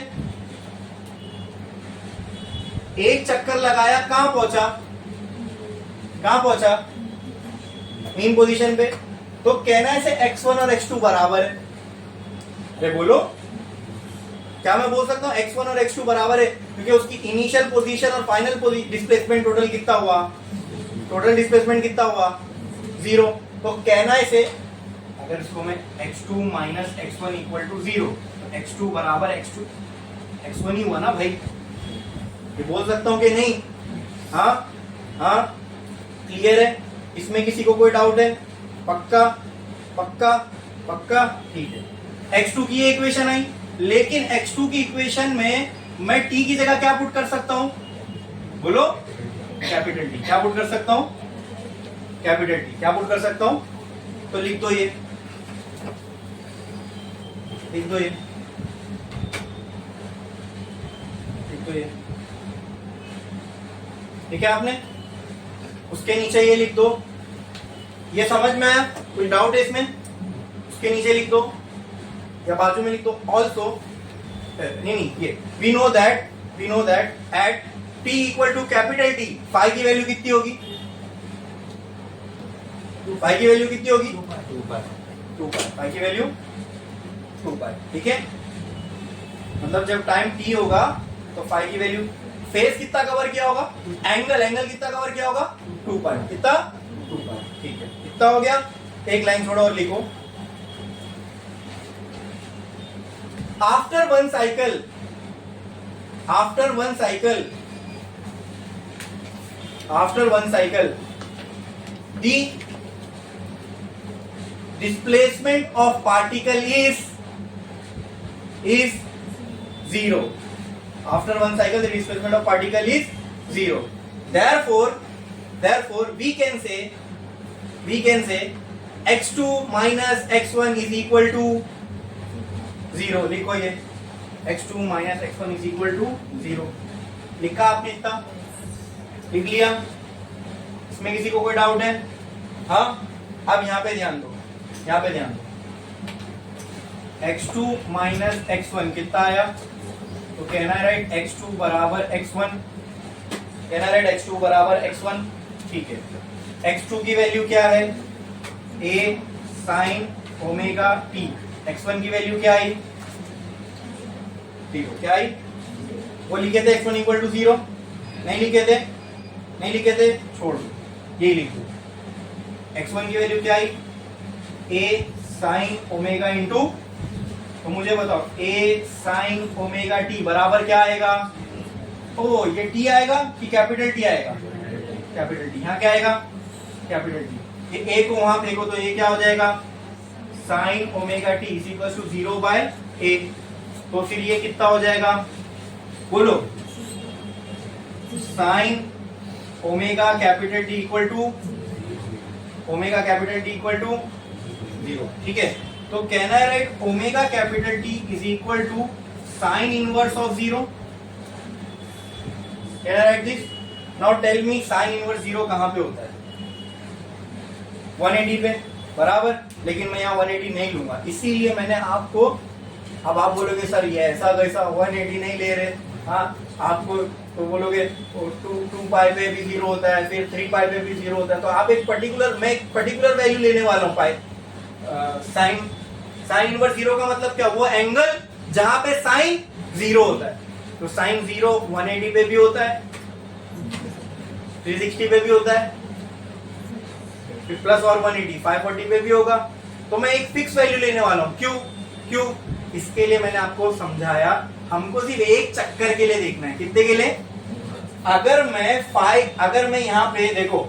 एक चक्कर लगाया, कहां पहुंचा? कहां पहुंचा? मीन पोजीशन पे। तो कहना है से x1 और x2 बराबर है। अरे बोलो, क्या मैं बोल सकता हूं x1 और x2 बराबर है? क्योंकि उसकी इनिशियल पोजीशन और फाइनल डिस्प्लेसमेंट टोटल कितना हुआ? टोटल डिस्प्लेसमेंट कितना हुआ? 0। तो कहना है से, अगर इसको मैं x2 minus x1 equal to 0, तो x2 बराबर x1 ही हुआ ना भाई? ये बोल सकता हूं कि नहीं? हाँ हाँ, क्लियर है? इसमें किसी को कोई डाउट है? पक्का पक्का पक्का, ठीक है। x2 की ये इक्वेशन आई, लेकिन x2 की इक्वेशन में मैं t की जगह क्या पुट कर सकता हूं? बोलो, कैपिटल T। क्या पुट कर सकता हूं? Capital T। क्या पुट कर सकता हूं? तो लिख दो ये, लिख दो ये, लिख दो ये, ठीक है आपने? उसके नीचे ये लिख दो। ये समझ में आया? कोई डाउट है इसमें? उसके नीचे लिख दो या बाजू में लिख दो। ऑल्सो, नहीं, ये we know that at t equal to capital T, phi की वैल्यू कितनी होगी? फाई की वैल्यू कितनी होगी? 2 पाई। फाई की वैल्यू 2 पाई, ठीक है। मतलब जब टाइम t होगा तो फाई की वैल्यू, फेस कितना कवर किया होगा? एंगल कितना कवर किया होगा? 2 पाई। कितना? 2 पाई, ठीक है। कितना हो गया? एक लाइन छोड़ो और लिखो, after one cycle, after one cycle the displacement of particle is 0. After one cycle the displacement of particle is 0. Therefore we can say x2 minus x1 is equal to 0। लिखो ये, x2 minus x1 is equal to 0। लिखा आपने? इतना लिख लिया? इसमें किसी को कोई डाउट है? हाँ, अब यहाँ पे ध्यान दो, यहाँ पे ध्यान दो। x2 माइनस x1 कितना आया? तो कहना है राइट x2 बराबर x1, कहना है राइट x2 बराबर x1, ठीक है। x2 की वैल्यू क्या है? a sin omega t। x1 की वैल्यू क्या आई? 0। क्या आई? वो लिखे थे x1 इक्वल टू 0? नहीं लिखे थे? नहीं लिखे थे, छोड़ दो, यही लिख दो। x1 की वैल्यू क्या आई? a sin ओमेगा इंटू, तो मुझे बताओ a sin ओमेगा t बराबर क्या आएगा? ओ, ये t आएगा कि कैपिटल T आएगा? Capital T। यहाँ क्या आएगा? Capital T। ये a को वहां फेंको तो ये क्या हो जाएगा? sin omega t is equal to 0 by a। तो फिर ये कितना हो जाएगा? बोलो sine omega capital t equal to omega capital t equal to 0। ठीक है, तो कहना है write omega capital t is equal to sine inverse of 0। Can I write this? Now tell me sine inverse 0 कहां पे होता है? 180 पे, बराबर। लेकिन मैं यहाँ 180 नहीं लूंगा, इसीलिए मैंने आपको, अब आप बोलोगे सर ये ऐसा कैसा 180 नहीं ले रहे, हाँ आपको तो बोलोगे 2 पाई पे भी 0 होता है, फिर 3 पाई पे भी 0 होता है, तो आप एक पर्टिकुलर वैल्यू लेने वाला हूँ पाई। साइन इनवर्स 0 का मतलब क्या? वो एंगल जहां पे साइन 0 होता है। तो साइन 0 180 पे भी होता है, 360 पे भी होता है, फिर प्लस और 180 540 पे भी होगा। तो मैं एक फिक्स वैल्यू लेने वाला हूं। क्यों? इसके लिए मैंने आपको समझाया, हमको सिर्फ एक चक्कर के लिए देखना है। कितने के लिए? अगर मैं यहां पे देखो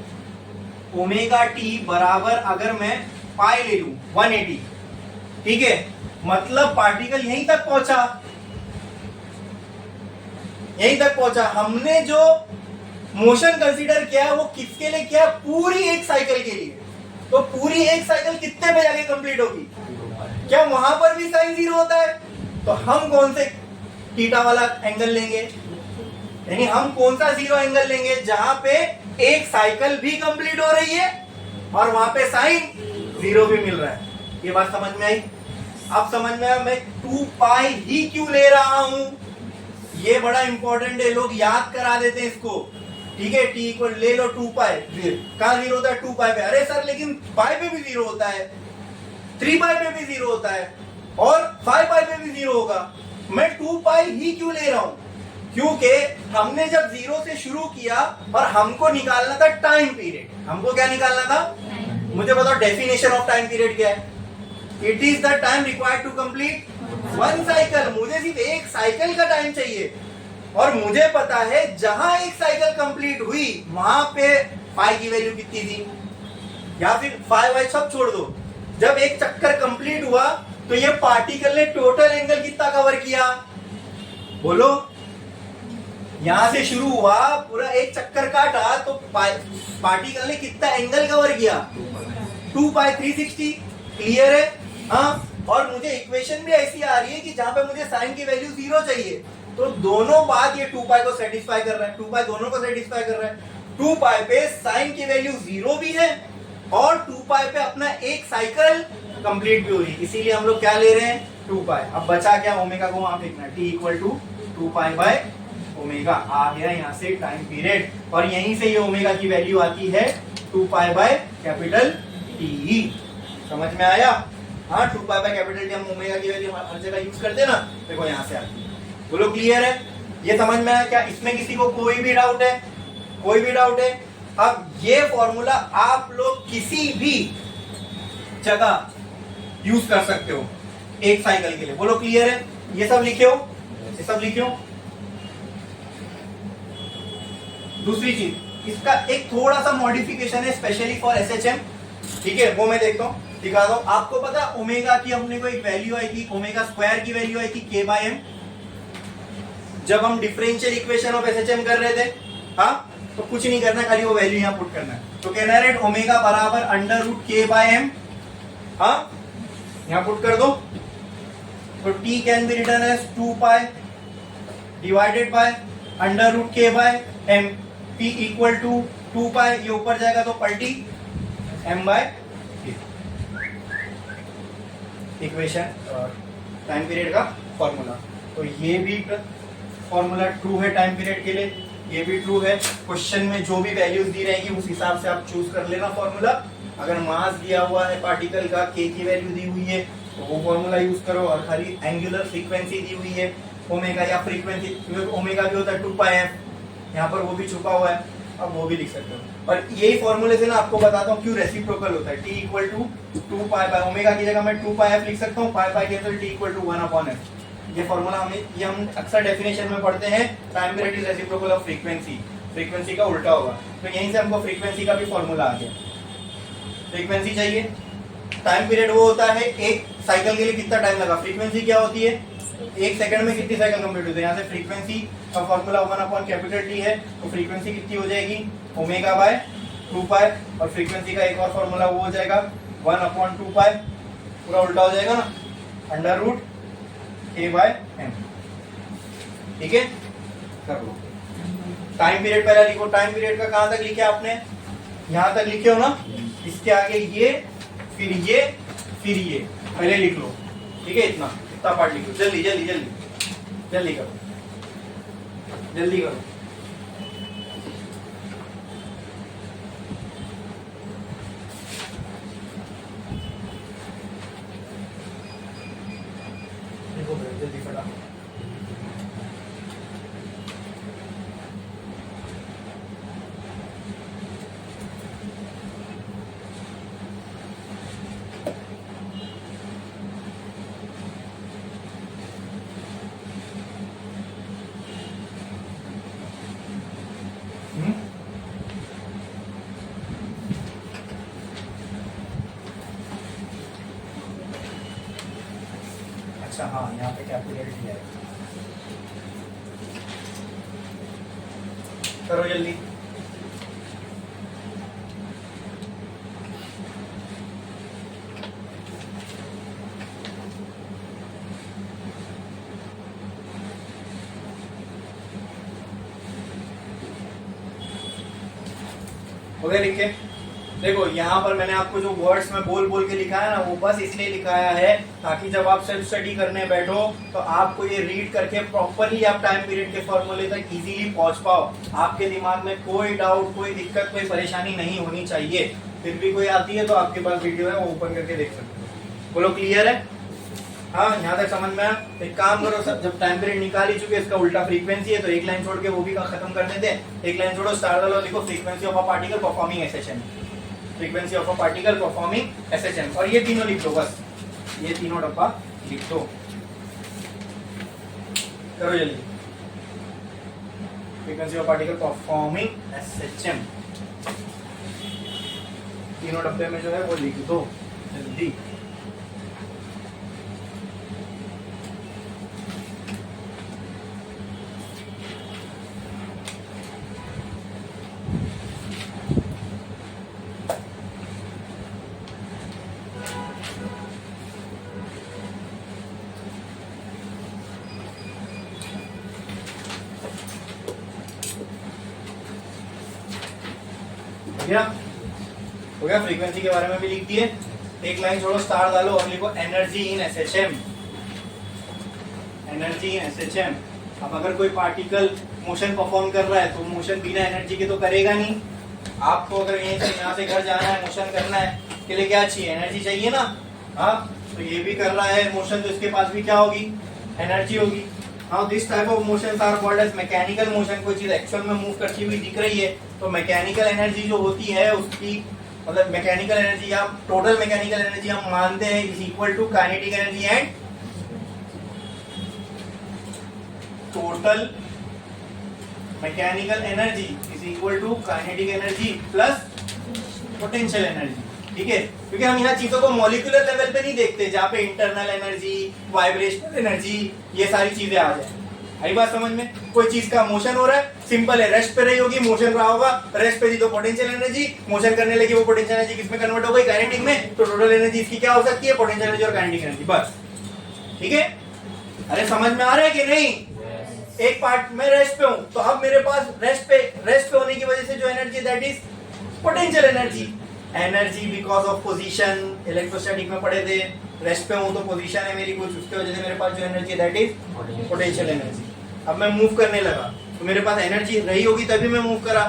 ओमेगा टी बराबर अगर मैं पाई ले लूं 180, ठीक है, मतलब पार्टिकल यहीं तक पहुंचा। हमने जो मोशन कंसीडर किया है वो किसके लिए किया? पूरी एक साइकिल के लिए। तो पूरी एक साइकिल कितने पे जाके कंप्लीट होगी? क्या वहां पर भी साइन 0 होता है? तो हम कौन से थीटा वाला एंगल लेंगे? यानी हम कौन सा 0 एंगल लेंगे जहां पे एक साइकिल भी कंप्लीट हो रही है और वहां पे साइन 0 भी मिल रहा है। ये बात समझ में आई? अब समझ में आया मैं 2 पाई ही क्यों ले रहा हूं? ये बड़ा इंपॉर्टेंट है, लोग याद करा देते हैं इसको। ठीक है, टी इक्वल ले लो 2 पाई, कहां 0 होता है? 2 पाई पे। अरे सर लेकिन पाई पे भी 0 होता है, 3 पाई पे भी 0 होता है और 5 पाई पे भी 0 होगा। मैं 2 पाई ही क्यों ले रहा हूं? क्योंकि हमने जब 0 से शुरू किया और हमको निकालना था टाइम पीरियड। हमको क्या निकालना था? मुझे बताओ डेफिनेशन ऑफ टाइम पीरियड क्या है? It is the time required to complete 1 cycle. मुझे सिर्फ एक साइकिल का टाइम चाहिए और मुझे पता है जहां एक साइकिल कंप्लीट हुई वहां पे पाई की वैल्यू कितनी थी, या फिर 5 वाई सब छोड़ दो। जब एक चक्कर कंप्लीट हुआ तो ये पार्टिकल ने टोटल एंगल कितना कवर किया? बोलो, यहां से शुरू हुआ, पूरा एक चक्कर काटा तो पार्टिकल ने कितना एंगल कवर किया? 2 पाई 360। क्लियर है? हाँ। और मुझे इक्वेशन भी ऐसी आ रही है कि जहां पे मुझे साइन की वैल्यू 0 चाहिए, तो दोनों बात ये 2 पाई को सेटिस्फाई कर रहा है, 2 पाई दोनों को सेटिस्फाई कर रहा है। 2 पाई पे साइन की वैल्यू 0 भी है और 2 पाई पे अपना एक साइकिल कंप्लीट भी हुई, इसीलिए हम लोग क्या ले रहे हैं? 2 पाई। अब बचा क्या? ओमेगा को वहां फेंकना है। T equal to 2 pi by omega आ गया यहाँ से टाइम पीरियड, और यहीं से ये ओमेगा की वैल्यू आती है 2 पाई बाय कैपिटल टी। समझ में आया? हाँ, 2 पाई बाय कैपिटल टी हम ओमेगा की वैल्यू हर जगह यूज करते हैं ना, देखो यहाँ से आती है। बोलो क्लियर है? ये समझ में आया क्या? इसमें किसी को कोई भी डाउट है? कोई भी डाउट है? अब ये फॉर्मूला आप लोग किसी भी जगह यूज कर सकते हो एक साइकिल के लिए। बोलो क्लियर है? ये सब लिखे हो? ये सब लिखे हो? दूसरी चीज, इसका एक थोड़ा सा मॉडिफिकेशन है स्पेशली फॉर एसएचएम। ठीक है, वो मैं देखता हूँ, दिखा दो। आपको पता ओमेगा की अपने को एक वैल्यू आई थी, ओमेगा स्क्वायर की वैल्यू आई थी k बाय m, जब हम डिफरेंशियल इक्वेशन ऑफ एसएचएम कर रहे थे। हाँ, तो कुछ नहीं करना, खाली वो वैल्यू यहाँ पुट करना है। तो कहना है ओमेगा बराबर under root k by m। हाँ, यहाँ पुट कर दो। तो t can be written as 2 pi divided by under root k by m। t equal to 2 pi, ये ऊपर जाएगा तो पलटी m by k। Equation time period का फॉर्मूला। तो ये भी फॉर्मूला ट्रू है टाइम पीरियड के लिए, ये भी ट्रू है। क्वेश्चन में जो भी वैल्यूज दी रहेगी उस हिसाब से आप चूज कर लेना फॉर्मूला। अगर मास दिया हुआ है पार्टिकल का, k की वैल्यू दी हुई है, तो वो फॉर्मूला यूज करो। और खाली एंगुलर फ्रीक्वेंसी दी हुई है ओमेगा, या फ्रीक्वेंसी, क्योंकि ओमेगा भी होता है 2 पाई f, यहाँ पर वो भी छुपा हुआ है, अब वो भी लिख सकते हो। और यही फॉर्मूले से ना आपको बताता हूँ क्यों रेसिप्रोकल होता है। t equal to 2 pi by omega की जगह मैं 2 पाई f लिख सकता हूँ, pi by cancel, t equal to 1 upon f। ये फॉर्मूला हम अक्सर डेफिनेशन में पढ़ते हैं, time period is reciprocal of frequency. Frequency का उल्टा होगा, तो यहीं से हमको फ्रीक्वेंसी का भी फॉर्मूला आ गया। फ्रीक्वेंसी चाहिए, टाइम पीरियड वो होता है एक साइकिल के लिए कितना टाइम लगा। फ्रीक्वेंसी क्या होती है? एक सेकंड में कितनी साइकिल कंप्लीट होती है? यहाँ से फ्रीक्वेंसी का फॉर्मूला 1/T है, तो फ्रीक्वेंसी कितनी हो जाएगी? ω/2π, और फ्रीक्वेंसी का एक और फॉर्मूला वो हो जाएगा 1/2π, पूरा उल्टा हो जाएगा ना, √k/m। ठीक है, कर लो। टाइम पीरियड पहले लिखो। टाइम पीरियड का कहां तक लिखे आपने? यहां तक लिखे हो ना, इसके आगे ये, फिर ये, फिर ये पहले लिख लो। ठीक है, इतना पार्ट लिखो। जल्दी जल्दी जल्दी जल्दी करो, जल्दी करो। देखो जल्दी फटाफट। अच्छा हाँ, यहाँ पे कैपिटल टी है। करो जल्दी। हो गया लिख के? देखो यहाँ पर मैंने आपको जो वर्ड्स में बोल बोल के लिखा है ना, वो बस इसलिए लिखाया है ताकि जब आप सेल्फ स्टडी करने बैठो तो आपको ये रीड करके प्रॉपरली आप टाइम पीरियड के फॉर्मूले तक इजीली पहुंच पाओ। आपके दिमाग में कोई डाउट, कोई दिक्कत, कोई परेशानी नहीं होनी चाहिए। फिर भी कोई आती है तो आपके पास वीडियो है, वो ओपन करके देख सकते हो। बोलो क्लियर है? हाँ, यहाँ तक समझ में आया? एक काम करो सब, जब टाइम पीरियड निकाल ही चुके, इसका उल्टा फ्रीक्वेंसी है, तो एक लाइन छोड़ के वो भी खत्म कर देते हैं। एक लाइन छोड़ो, स्टार डालो, लिखो frequency of a particle performing SHM, frequency of a particle performing SHM, और ये तीनों लिख दो बस, ये तीनों डब्बा लिख दो। करो जल्दी। Frequency of particle performing SHM, तीनों डब्बे में जो है वो लिख दो जल्दी। हो गया? फ्रीक्वेंसी के बारे में भी लिख दिए। एक लाइन छोड़ो, स्टार डालो और लिखो energy in SHM, energy in SHM. अब अगर कोई पार्टिकल मोशन परफॉर्म कर रहा है तो मोशन बिना एनर्जी के तो करेगा नहीं। आपको अगर यहाँ से घर जाना है, मोशन करना है, के लिए क्या चाहिए? एनर्जी चाहिए ना। हाँ, तो ये भी कर रहा है मोशन, तो इसके पास भी क्या होगी? एनर्जी होगी। Now this type of motions are called as mechanical motion। कोई चीज एक्चुअल में मूव करती हुई दिख रही है तो मैकेनिकल एनर्जी जो होती है उसकी, मतलब मैकेनिकल एनर्जी या टोटल मैकेनिकल एनर्जी हम मानते हैं is equal to kinetic energy and total mechanical energy is equal to kinetic energy plus potential energy. ठीक है, क्योंकि हम यहाँ चीजों को मॉलिक्यूलर लेवल पे नहीं देखते जहाँ पे इंटरनल एनर्जी, वाइब्रेशनल एनर्जी, ये सारी चीजें आ जाए। आई बात समझ में? कोई चीज का मोशन हो रहा है, सिंपल है, रेस्ट पे रही होगी, मोशन रहा होगा, रेस्ट पे थी तो पोटेंशियल एनर्जी, मोशन करने लगी वो पोटेंशियल एनर्जी किसमें कन्वर्ट हो गई? काइनेटिक में। तो टोटल एनर्जी इसकी क्या हो सकती है? पोटेंशियल एनर्जी और काइनेटिक एनर्जी, बस। ठीक है, अरे समझ में आ रहा है कि नहीं? एक पार्ट में रेस्ट पे हूं तो अब मेरे पास रेस्ट पे होने की वजह से जो energy that is potential energy. Energy because of position, electrostatic में पढ़े थे, रेस्ट पे हूं तो पोजीशन है मेरी कुछ, उसकी वजह से मेरे पास जो energy that is potential energy. अब मैं मूव करने लगा तो मेरे पास एनर्जी रही होगी तभी मैं मूव करा।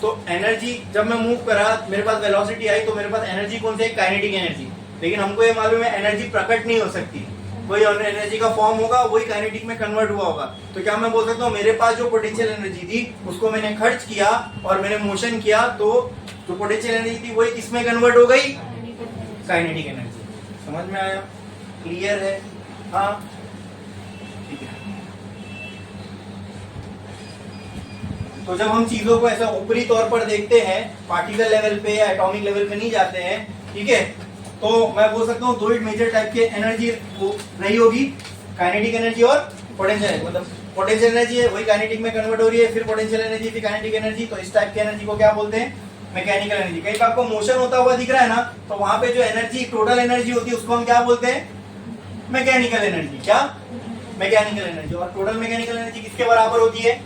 तो एनर्जी जब मैं मूव करा, मेरे पास वेलोसिटी आई तो मेरे पास एनर्जी कौन सी है? Kinetic energy. लेकिन हमको ये मालूम है एनर्जी प्रकट नहीं हो सकती, वही एनर्जी का फॉर्म होगा, वही काइनेटिक में कन्वर्ट हुआ होगा। तो क्या मैं बोल सकता हूँ मेरे पास जो पोटेंशियल एनर्जी थी उसको मैंने खर्च किया और मैंने मोशन किया, तो जो पोटेंशियल एनर्जी थी वही किसमें कन्वर्ट हो गई? Kinetic energy. समझ में आया? क्लियर है? हाँ, ठीक है। तो जब हम चीजों को ऐसा ऊपरी तौर पर देखते हैं, पार्टिकल लेवल पे या एटॉमिक लेवल पे नहीं जाते हैं, ठीक है, तो मैं बोल सकता हूँ दो मेजर टाइप के एनर्जी रही होगी। काइनेटिक एनर्जी और पोटेंशियल एनर्जी, मतलब पोटेंशियल एनर्जी है वही काइनेटिक में कन्वर्ट हो रही है, फिर पोटेंशियल एनर्जी, फिर काइनेटिक एनर्जी। तो इस टाइप की एनर्जी को क्या बोलते हैं? Mechanical energy. कहीं पे आपको मोशन होता हुआ दिख रहा है ना, तो वहां पे जो एनर्जी टोटल एनर्जी होती है उसको हम क्या बोलते हैं? Mechanical energy. क्या? Mechanical energy. और टोटल मैकेनिकल एनर्जी किसके बराबर होती है?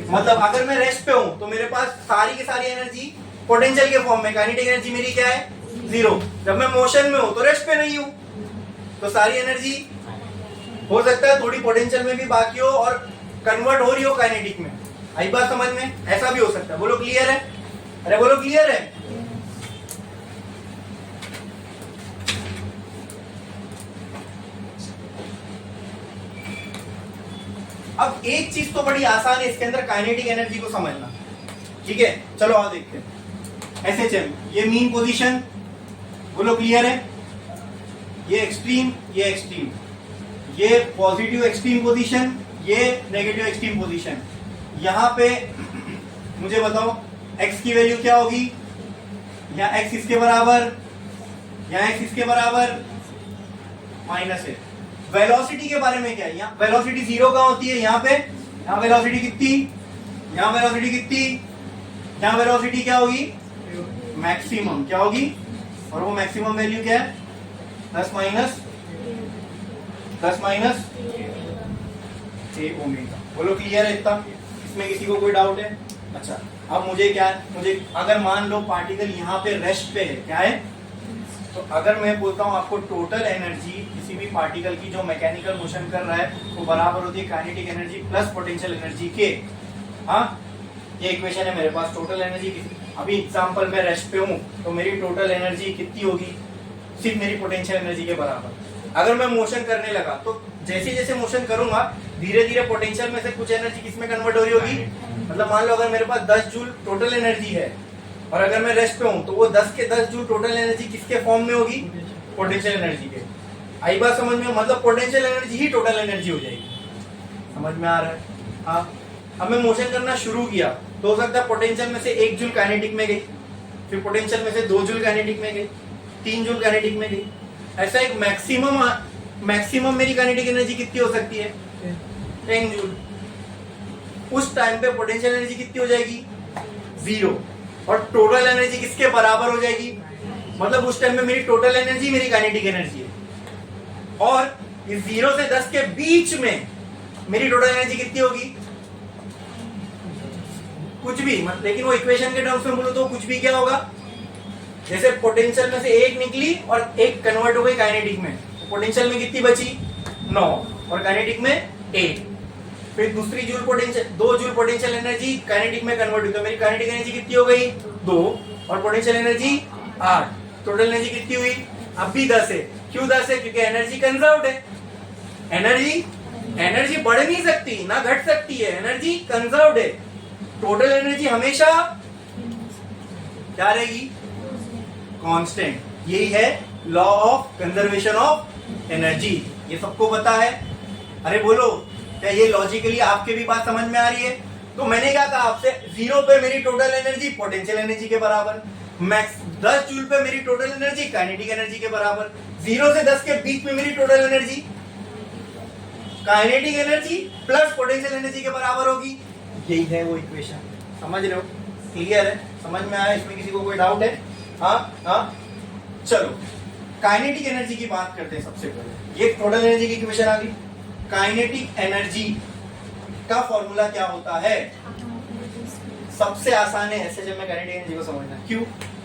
मतलब अगर मैं रेस्ट पे हूं तो मेरे पास सारी की सारी एनर्जी पोटेंशियल के फॉर्म में, काइनेटिक एनर्जी मेरी क्या है? 0। जब मैं मोशन में हूं तो रेस्ट पे नहीं हूं, तो सारी एनर्जी हो सकता है थोड़ी पोटेंशियल में भी बाकी हो और कन्वर्ट हो रही हो काइनेटिक में। आई बात समझ में? ऐसा भी हो सकता है। बोलो क्लियर है? अरे बोलो क्लियर है? अब एक चीज तो बड़ी आसान है इसके अंदर काइनेटिक एनर्जी को समझना, ठीक है? चलो आओ देखते हैं। एसएचएम, ये मीन पोजीशन, बोलो क्लियर है? ये एक्सट्रीम, ये एक्सट्रीम, ये पॉजिटिव एक्सट्रीम पोजीशन, ये नेगेटिव एक्सट्रीम पोजीशन। यहां पे मुझे बताओ x की वैल्यू क्या होगी? यहाँ x इसके बराबर, यहाँ x इसके बराबर माइनस है। वेलोसिटी के बारे में क्या है? यहाँ वेलोसिटी 0 कहाँ होती है? यहाँ पे। यहाँ वेलोसिटी कितनी? यहाँ वेलोसिटी कितनी? यहाँ वेलोसिटी क्या होगी? मैक्सिमम। क्या होगी? और वो मैक्सिमम वैल्यू क्या है? प्लस माइनस ए ओमेगा। बोलो क्लियर है इतना? इसमें किसी को कोई डाउट है? अच्छा, अब मुझे क्या है? मुझे अगर मान लो पार्टिकल यहाँ पे रेस्ट पे है, क्या है? तो अगर मैं बोलता हूँ आपको टोटल एनर्जी किसी भी पार्टिकल की जो मैकेनिकल मोशन कर रहा है वो बराबर होती है kinetic energy plus potential energy के। हाँ, ये इक्वेशन है मेरे पास। टोटल एनर्जी, अभी एग्जांपल में रेस्ट पे हूँ तो मेरी टोटल एनर्जी कितनी होगी? सिर्फ मेरी पोटेंशियल एनर्जी के बराबर। अगर मैं मोशन करने लगा तो जैसे जैसे मोशन करूंगा धीरे धीरे पोटेंशियल में से कुछ एनर्जी किसमें कन्वर्ट हो रही होगी? मतलब मान लो अगर मेरे पास 10 जूल टोटल एनर्जी है और अगर मैं रेस्ट पे हूं तो वो 10 के 10 जूल टोटल एनर्जी किसके फॉर्म में होगी? पोटेंशियल एनर्जी के। आई बात समझ में? मतलब पोटेंशियल एनर्जी ही टोटल एनर्जी हो जाएगी। समझ में आ रहा है? हाँ। अब मैं मोशन करना शुरू किया तो हो सकता है पोटेंशियल में से 1 जूल काइनेटिक में गई, फिर पोटेंशियल में से 2 जूल काइनेटिक में गई, 3 जूल काइनेटिक में गई। ऐसा एक मैक्सिमम मेरी काइनेटिक एनर्जी कितनी हो सकती है? 10 जूल। उस टाइम पे पोटेंशियल एनर्जी कितनी हो जाएगी? 0। और टोटल एनर्जी किसके बराबर हो जाएगी? मतलब उस टाइम में मेरी टोटल एनर्जी मेरी काइनेटिक एनर्जी है, और इस 0 से 10 के बीच में मेरी टोटल एनर्जी कितनी होगी? कुछ भी, लेकिन वो इक्वेशन के टर्म्स में बोलो तो कुछ भी क्या होगा? जैसे पोटेंशियल में से 1 निकली और 1 कन्वर्ट हो गई काइनेटिक में, पोटेंशियल में कितनी बची? 9, और काइनेटिक में 8। फिर दूसरी joule potential, 2 joule potential energy kinetic में कन्वर्ट हुई तो मेरी काइनेटिक एनर्जी कितनी हो गई? 2, और पोटेंशियल एनर्जी 8। टोटल एनर्जी कितनी हुई? अब भी 10 है। क्यों 10 है? क्योंकि एनर्जी कंजर्व्ड है। एनर्जी बढ़ नहीं सकती ना घट सकती है, एनर्जी कंजर्व्ड है। टोटल एनर्जी हमेशा क्या रहेगी? कांस्टेंट। यही है law of conservation of energy. ये सबको पता है? अरे बोलो, क्या ये लॉजिकली आपके भी बात समझ में आ रही है? तो मैंने क्या कहा आपसे? 0 पे मेरी टोटल एनर्जी पोटेंशियल एनर्जी के बराबर, मैक्स 10 जूल पे मेरी टोटल एनर्जी काइनेटिक एनर्जी के बराबर, 0 से 10 के बीच में मेरी total energy kinetic energy plus potential energy के बराबर होगी। यही है वो इक्वेशन। समझ रहे हो? क्लियर है? समझ में आया? इसमें किसी को कोई डाउट है? हाँ। चलो काइनेटिक एनर्जी की बात करते हैं। सबसे पहले ये टोटल एनर्जी की इक्वेशन आ गई। काइनेटिक एनर्जी का फॉर्मूला क्या होता है? सबसे आसान है ऐसे जब मैं काइनेटिक एनर्जी को समझना। क्यों?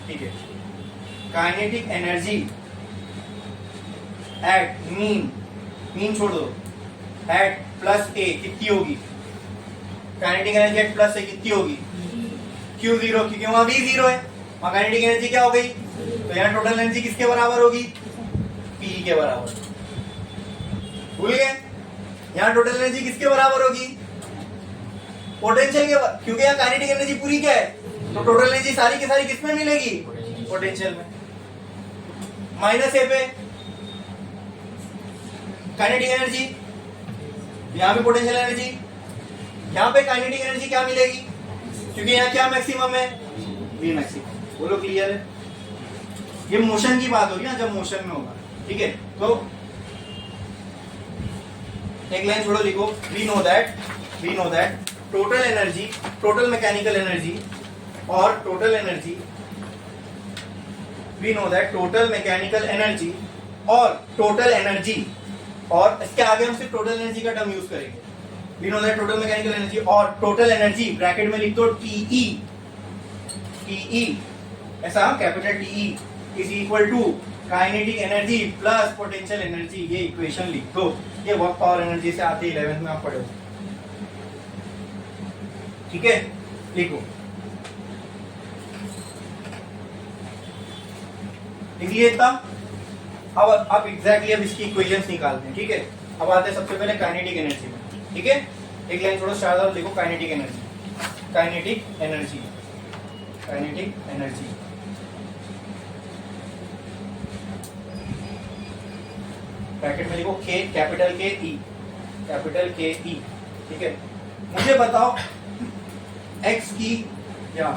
ठीक है, काइनेटिक एनर्जी एट मीन छोड़ दो, एट प्लस ए कितनी होगी? काइनेटिक एनर्जी एट प्लस ए कितनी होगी? क्यों 0? क्योंकि वहां भी 0 है। वहां काइनेटिक एनर्जी क्या हो गई? तो यहाँ टोटल एनर्जी किसके बराबर होगी? पी के बराबर। भूल गए? यहाँ टोटल एनर्जी किसके बराबर होगी? पोटेंशियल के, क्योंकि यहाँ काइनेटिक एनर्जी पूरी क्या है? तो टोटल एनर्जी सारी की सारी किसमें मिलेगी? पोटेंशियल में। माइनस ए पे काइनेटिक एनर्जी, यहाँ पे पोटेंशियल एनर्जी, यहाँ पे काइनेटिक एनर्जी क्या मिलेगी? क्योंकि यहाँ क्या मैक्सिमम है? We maximum. बोलो क्लियर है? ये मोशन की बात होगी ना, जब मोशन में होगा। ठीक है, तो एक लाइन छोड़ो, लिखो we know that total energy, total mechanical energy और total energy, we know that total mechanical energy और टोटल एनर्जी, और इसके आगे हम सिर्फ टोटल एनर्जी का टर्म यूज करेंगे। We know that total mechanical energy और टोटल एनर्जी ब्रैकेट में लिख दो टीई, ऐसा capital TE is equal to kinetic energy plus potential energy. ये इक्वेशन लिख दो, ये वर्क पावर एनर्जी से आती है 11th में आप पढ़ो, ठीक है, लिखो। लिख लिया इतना। अब एग्जैक्टली अब इसकी इक्वेशंस निकालते हैं, ठीक है। अब आते हैं सबसे पहले काइनेटिक एनर्जी में, ठीक है। एक लाइन थोड़ा शायद लिखो, kinetic energy, kinetic energy, kinetic energy, bracket में लिखो के, कैपिटल के ई, कैपिटल के ई, ठीक है। मुझे बताओ एक्स की क्या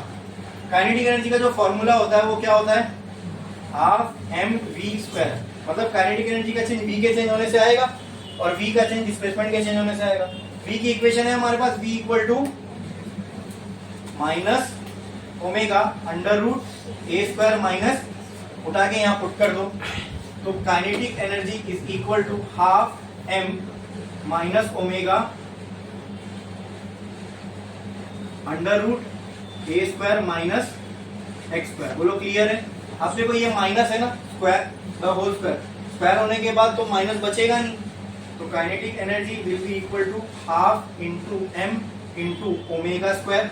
काइनेटिक एनर्जी का जो फॉर्मूला होता है वो क्या होता है, हाफ एम वी स्क्वायर। मतलब काइनेटिक एनर्जी का चेंज v के चेंज होने से आएगा और v का चेंज डिस्प्लेसमेंट के चेंज होने से आएगा। v की इक्वेशन है हमारे पास v equal to minus omega under root a square minus, उठा के यहाँ पुट कर दो, तो kinetic energy is equal to half m minus omega under root a square minus x square. बोलो क्लियर है। अब देखो ये माइनस है ना, square the whole square, square होने के बाद तो माइनस बचेगा नहीं, तो kinetic energy will be equal to half into m into omega square,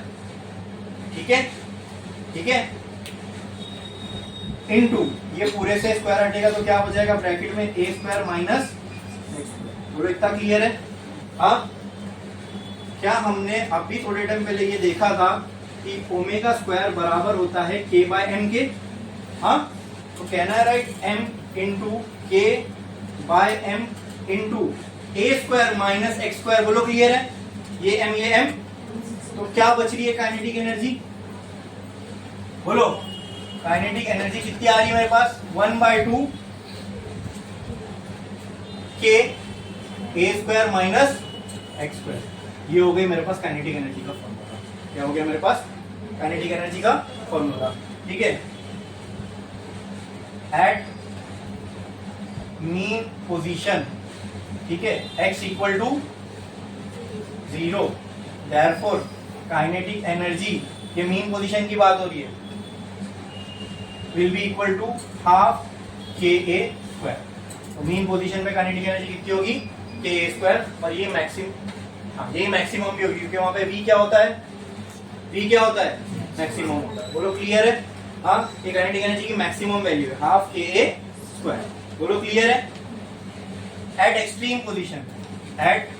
ठीक है, ठीक है, इंटू ये पूरे से स्क्वायर हटेगा तो क्या हो जाएगा ब्रैकेट में ए स्क्वायर माइनस एक्स स्क्वायर। बोलो इतना क्लियर है। हाँ, क्या हमने अभी थोड़े टाइम पहले ये देखा था कि ओमेगा स्क्वायर बराबर होता है के बाय एम के। हाँ, तो कहना है राइट m इंटू के बाय एम इंटू ए स्क्वायर माइनस एक्स स्क्वायर। बोलो क्लियर है, ये m, तो क्या बच रही है काइनेटिक एनर्जी, बोलो काइनेटिक एनर्जी कितनी आ रही है मेरे पास, 1/2 के a square minus x square. ये हो गई मेरे पास काइनेटिक एनर्जी का फॉर्मूला। क्या हो गया मेरे पास, काइनेटिक एनर्जी का फॉर्मूला, ठीक है। एट मीन पोजीशन, ठीक है, x equal to 0, therefore kinetic energy, ये मीन पोजीशन की बात हो रही है, will be equal to half k a square. तो मीन पोजीशन पे काइनेटिक एनर्जी कितनी होगी, के ए स्क्वायर, और ये मैक्सिमम, हाँ ये मैक्सिमम भी होगी क्योंकि वहां पे v क्या होता है, v क्या होता है, मैक्सिमम होता है। बोलो क्लियर है। हाँ, ये काइनेटिक एनर्जी की मैक्सिमम वैल्यू है हाफ के ए स्क्वायर। बोलो क्लियर है। At extreme position, at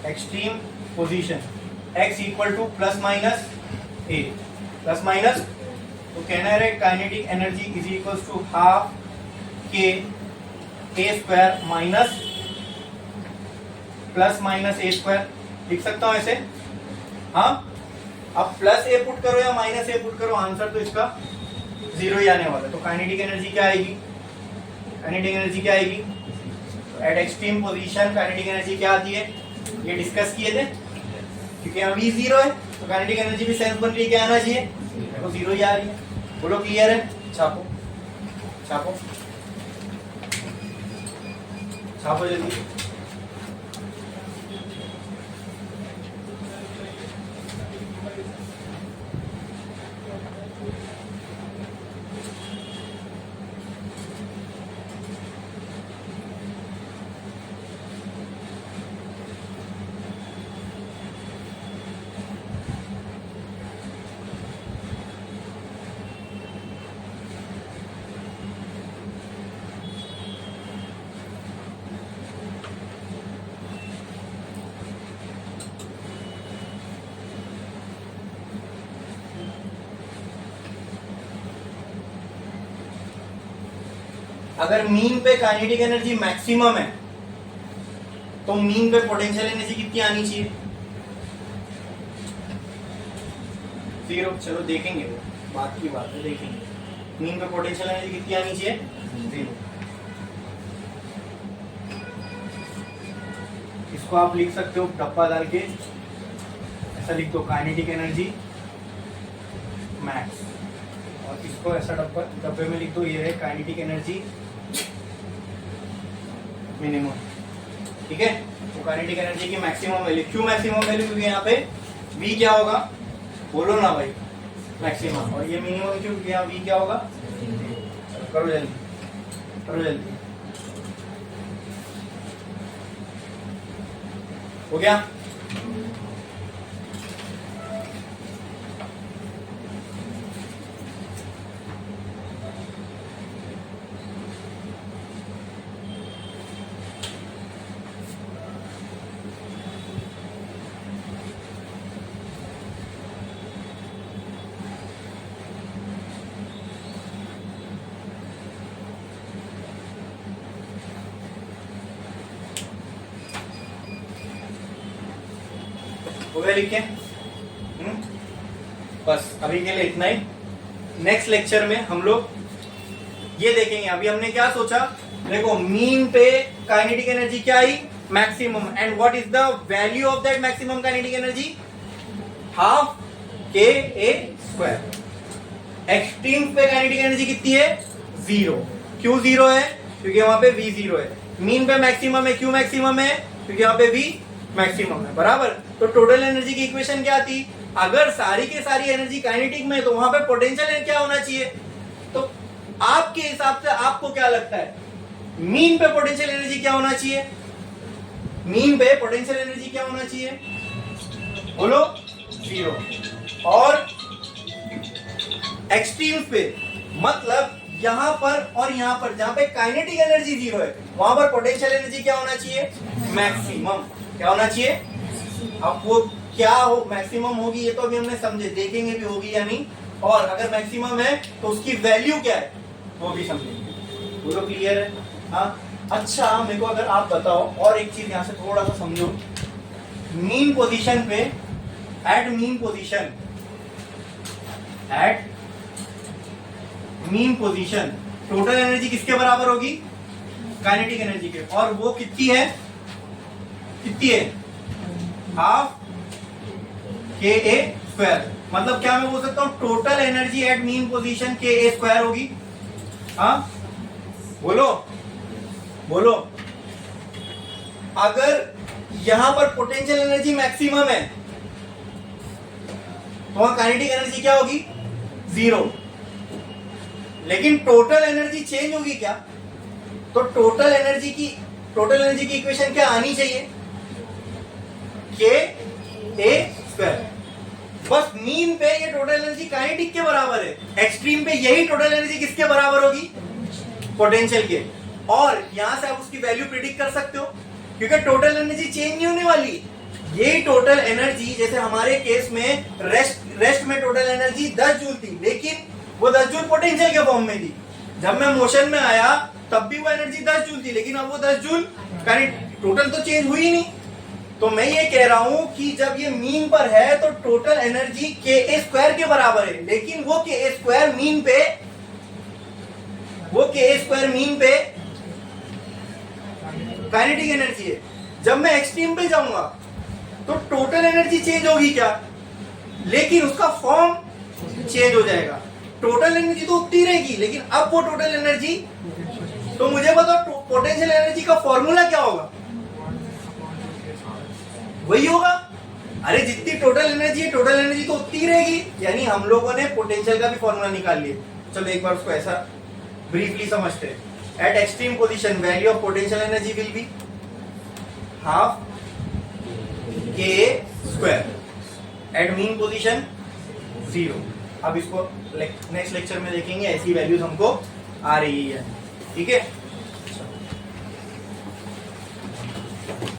extreme position x equal to plus minus a, plus minus, तो कहना है kinetic energy is equal to half k a square minus plus minus a square. लिख सकता हूं ऐसे। हाँ, अब प्लस ए पुट करो या माइनस ए पुट करो, आंसर तो इसका 0 ही आने वाला है। तो काइनेटिक एनर्जी क्या आएगी, काइनेटिक एनर्जी क्या आएगी, eight extreme position kinetic energy क्या आती है, ये डिस्कस किए थे, क्योंकि यहाँ v 0 है तो काइनेटिक एनर्जी भी सेंस बन रही है, क्या आना चाहिए, देखो 0 ही आ रही है। बोलो क्लियर है। छापो छापो छापो जल्दी। अगर मीन पे काइनेटिक एनर्जी मैक्सिमम है तो मीन पे पोटेंशियल एनर्जी कितनी आनी चाहिए, 0। चलो देखेंगे, वो बात की बात है, देखेंगे मीन पे पोटेंशियल एनर्जी कितनी आनी चाहिए, 0। इसको आप लिख सकते हो डब्बा डाल के, ऐसा लिख दो काइनेटिक एनर्जी मैक्स, और इसको ऐसा डब्बे में लिख दो, ये है काइनेटिक एनर्जी मिनिमम। ठीक है, तो काइनेटिक एनर्जी की मैक्सिमम वैल्यू, क्यों मैक्सिमम वैल्यू, क्योंकि यहाँ पे V क्या होगा, बोलो ना भाई, मैक्सिमम, और ये मिनिमम क्यों, क्योंकि यहाँ V क्या होगा, करो जल्दी करो जल्दी, हो गया। हो गया लिख के? बस अभी के लिए इतना ही। नेक्स्ट लेक्चर में हम लोग ये देखेंगे, अभी हमने क्या सोचा, देखो मीन पे काइनेटिक एनर्जी क्या आई, maximum, and what is the value of that maximum kinetic energy, half k a square. Extreme पे काइनेटिक एनर्जी कितनी है, 0। क्यों 0 है, क्योंकि वहां पे V 0 है। मीन पे मैक्सिमम है, क्यों मैक्सिमम है, क्योंकि वहां पे V मैक्सिमम है, बराबर। तो टोटल एनर्जी की इक्वेशन क्या थी, अगर सारी की सारी एनर्जी काइनेटिक में है तो वहां पे पोटेंशियल क्या होना चाहिए, तो आपके हिसाब से आपको क्या लगता है, मीन पे पोटेंशियल एनर्जी क्या होना चाहिए, मीन पे पोटेंशियल एनर्जी क्या होना चाहिए, बोलो 0। और एक्सट्रीम्स पे, मतलब यहां पर और यहां पर, जहां पे काइनेटिक एनर्जी 0 है वहां पर पोटेंशियल एनर्जी क्या होना चाहिए, मैक्सिमम। क्या होना चाहिए, अब वो क्या हो, मैक्सिमम होगी ये तो अभी हमने समझे, देखेंगे भी होगी या नहीं, और अगर मैक्सिमम है तो उसकी वैल्यू क्या है वो भी समझेंगे। वो तो क्लियर है। हाँ, अच्छा मेरे को अगर आप बताओ और एक चीज यहां से थोड़ा सा समझो, मीन पोजीशन पे, at mean position, at mean position total energy किसके बराबर होगी, काइनेटिक एनर्जी के, और वो कितनी है, कितनी है, हाफ के ए स्क्वायर। मतलब क्या मैं बोल सकता हूं, total energy at mean position के ए स्क्वायर होगी। हाँ बोलो बोलो, अगर यहां पर पोटेंशियल एनर्जी मैक्सिमम है तो वहां काइनेटिक एनर्जी क्या होगी, 0। लेकिन टोटल एनर्जी चेंज होगी क्या, तो टोटल एनर्जी की इक्वेशन क्या आनी चाहिए, के ए स्क्वायर। बस मीन पे ये टोटल एनर्जी काइनेटिक के बराबर है, एक्सट्रीम पे यही टोटल एनर्जी किसके बराबर होगी, पोटेंशियल के। और यहां से आप उसकी वैल्यू प्रिडिक्ट कर सकते हो, क्योंकि टोटल एनर्जी चेंज नहीं होने वाली। यही टोटल एनर्जी, जैसे हमारे केस में रेस्ट में टोटल एनर्जी 10 जूल थी, लेकिन वो 10 जूल पोटेंशियल के फॉर्म में थी। जब मैं मोशन में आया तब भी वो एनर्जी 10 जूल थी, लेकिन अब वो 10 जूल टोटल तो चेंज हुई नहीं। तो मैं ये कह रहा हूं कि जब ये मीन पर है तो टोटल एनर्जी के ए स्क्वायर के बराबर है, लेकिन वो के ए स्क्वायर मीन पे, काइनेटिक एनर्जी है। जब मैं एक्सट्रीम पे जाऊंगा तो टोटल एनर्जी चेंज होगी क्या, लेकिन उसका फॉर्म चेंज हो जाएगा। टोटल एनर्जी तो उतनी रहेगी, लेकिन अब वो टोटल एनर्जी, तो मुझे बताओ पोटेंशियल एनर्जी का फॉर्मूला क्या होगा, वही होगा। अरे जितनी टोटल एनर्जी है, टोटल एनर्जी तो उतनी रहेगी, यानी हम लोगों ने पोटेंशियल का भी फॉर्मूला निकाल लिया। चलो एक बार उसको ऐसा ब्रीफली समझते हैं। Eight extreme position value of potential energy will be half के स्क्वायर, एट मीन पोजीशन 0। अब इसको नेक्स्ट लेक्चर में देखेंगे, ऐसी वैल्यूज हमको आ रही है, ठीक है।